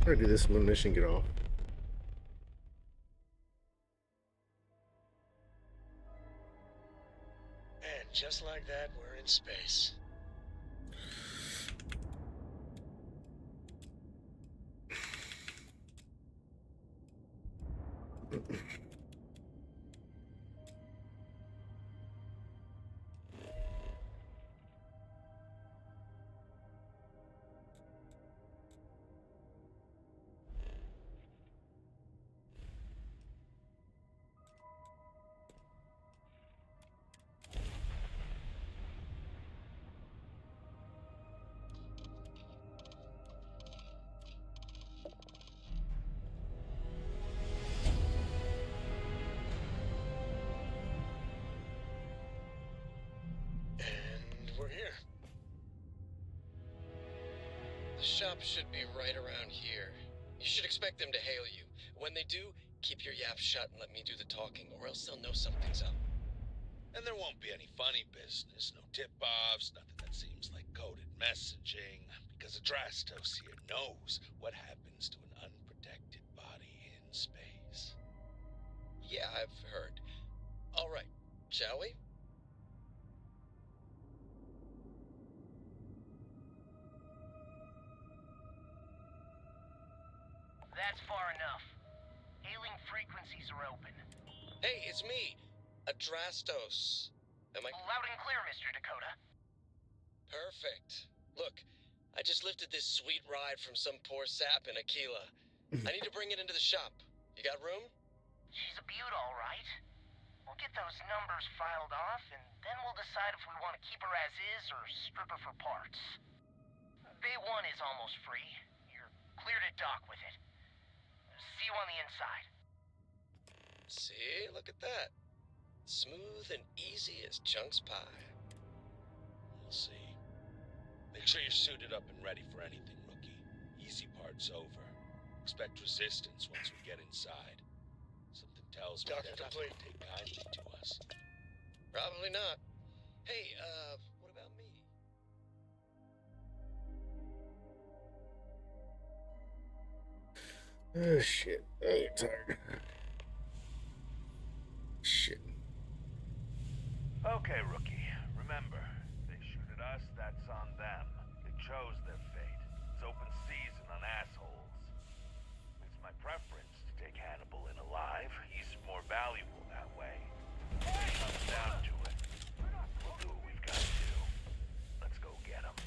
Try to do this when mission get off. And just like that, we're in space. We're here. The shop should be right around here. You should expect them to hail you. When they do, keep your yap shut and let me do the talking, or else they'll know something's up. And there won't be any funny business, no tip-offs, nothing that seems like coded messaging, because Adrastos here knows what happens to an unprotected body in space. Yeah, I've heard. All right, shall we? That's far enough. Hailing frequencies are open. Hey, it's me, Adrastos. Am I... Loud and clear, Mr. Dakota. Perfect. Look, I just lifted this sweet ride from some poor sap in Aquila. I need to bring it into the shop. You got room? She's a beaut, all right. We'll get those numbers filed off, and then we'll decide if we want to keep her as is or strip her for parts. Bay 1 is almost free. You're clear to dock with it. See you on the inside. See, look at that. Smooth and easy as Chunks pie. We'll see. Make sure you're suited up and ready for anything, rookie. Easy part's over. Expect resistance once we get inside. Something Tells me they're not going to take kindly to us. Probably not. Hey, what about me? Oh shit. I get tired. Shit. Okay, rookie. Remember, they shoot at us, that's on them. They chose their fate. It's open season on assholes. It's my preference to take Hannibal in alive. He's more valuable that way. When it comes down to it, we'll do what we've got to do. Let's go get him.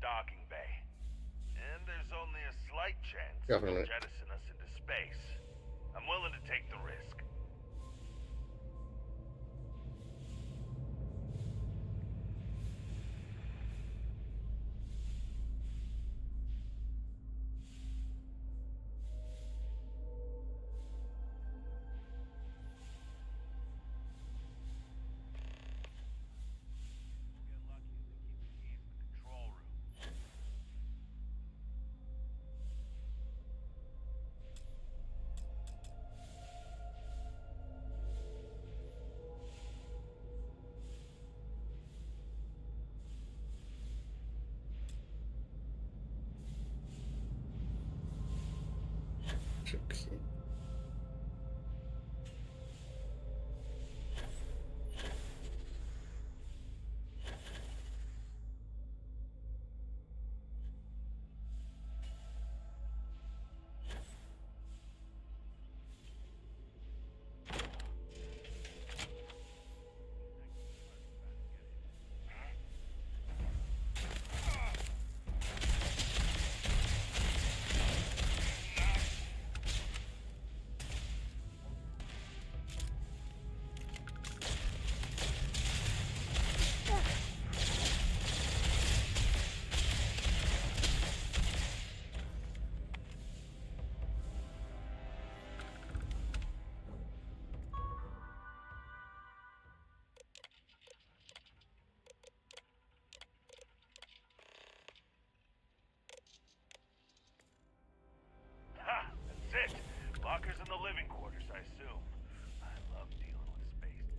docking bay. And there's only a slight chance they'll jettison us into space. I'm willing to take the risk. Okay. Ha! That's it. Lockers in the living quarters, I assume. I love dealing with space.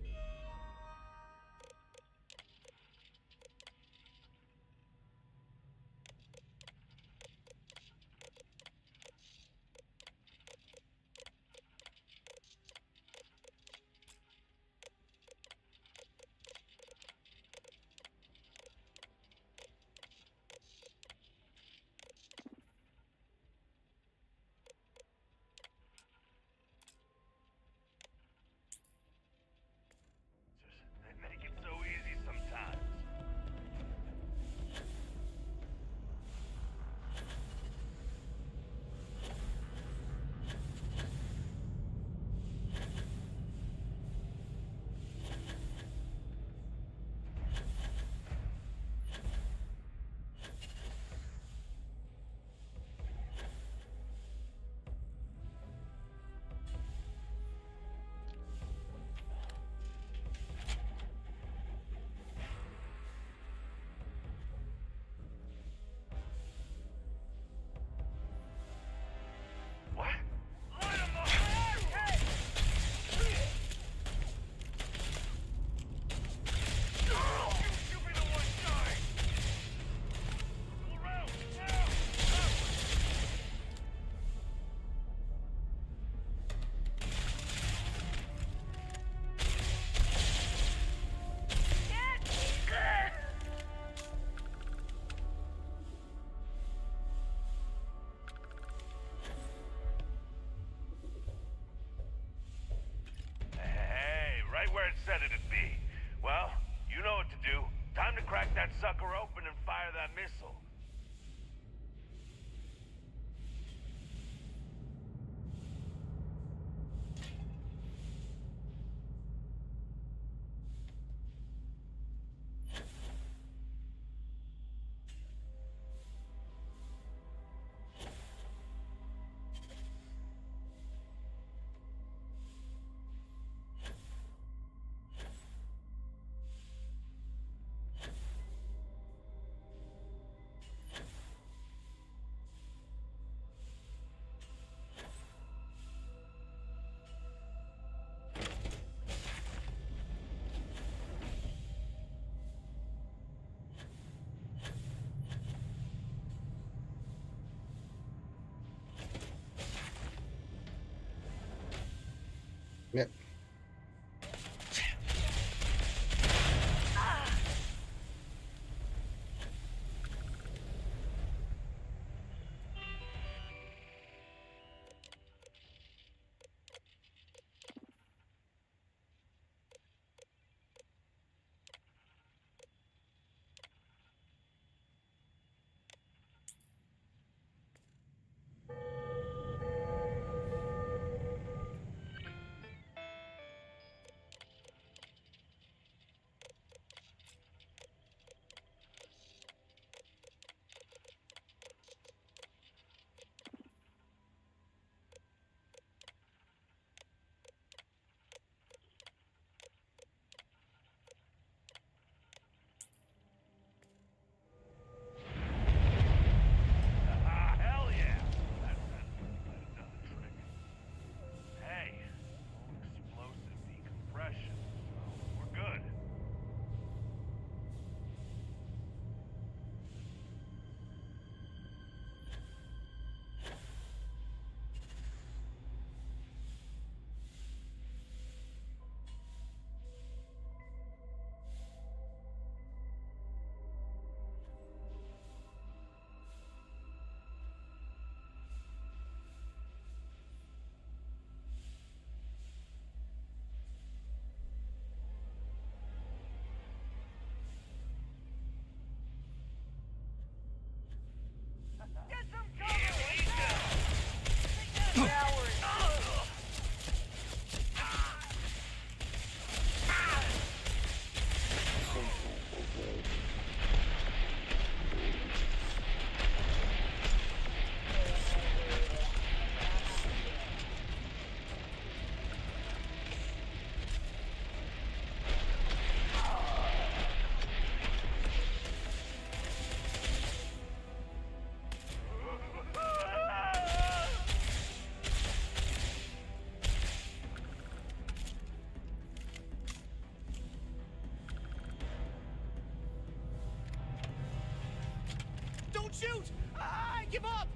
shoot! I give up!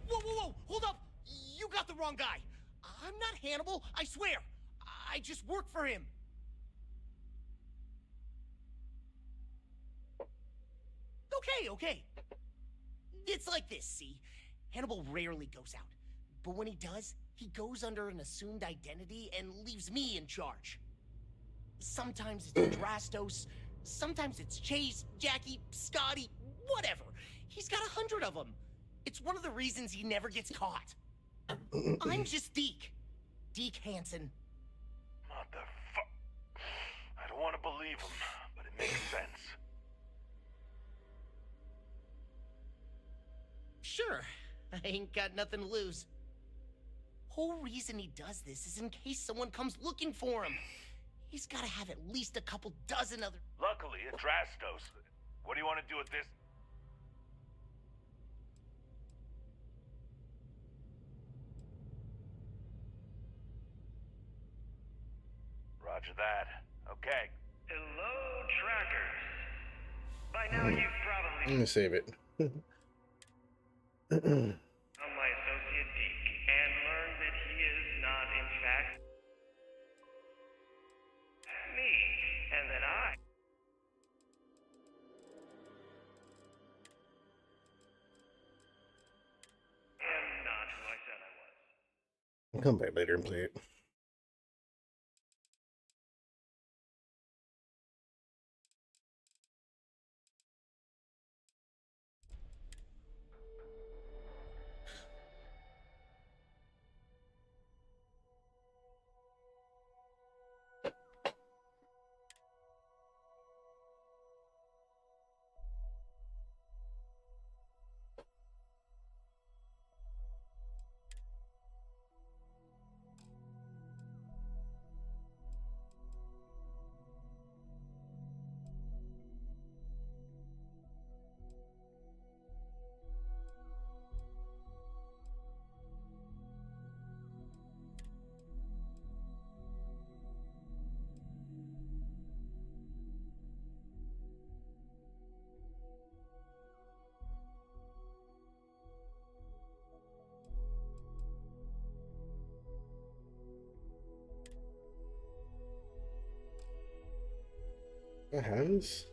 Whoa, whoa, whoa! Hold up! You got the wrong guy. I'm not Hannibal, I swear. I just work for him. Okay. It's like this, see? Hannibal rarely goes out. But when he does, he goes under an assumed identity and leaves me in charge. Sometimes it's Drastos, sometimes it's Chase, Jackie, Scotty, whatever. He's got 100 of them. It's one of the reasons he never gets caught. I'm just Deke. Deke Hansen. Motherfuck. I don't want to believe him, but it makes sense. Sure, I ain't got nothing to lose. Whole reason he does this is in case someone comes looking for him. He's gotta have at least a couple dozen other... Luckily, at Drastos. What do you want to do with this? Roger that. Okay. Hello, trackers. By now you've probably... I'm gonna save it. ...on my associate Deke and learned that he is not, in fact, me, and that I am not who I said I was. I'll come back later and play it. The hands?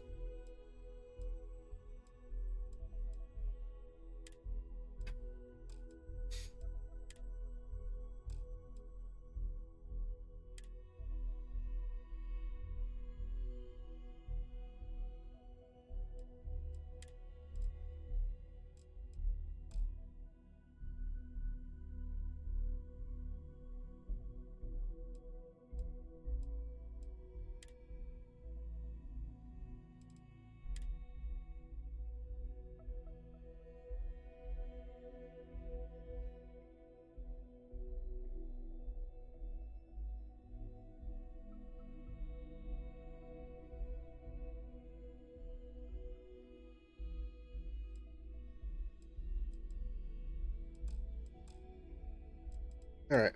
All right.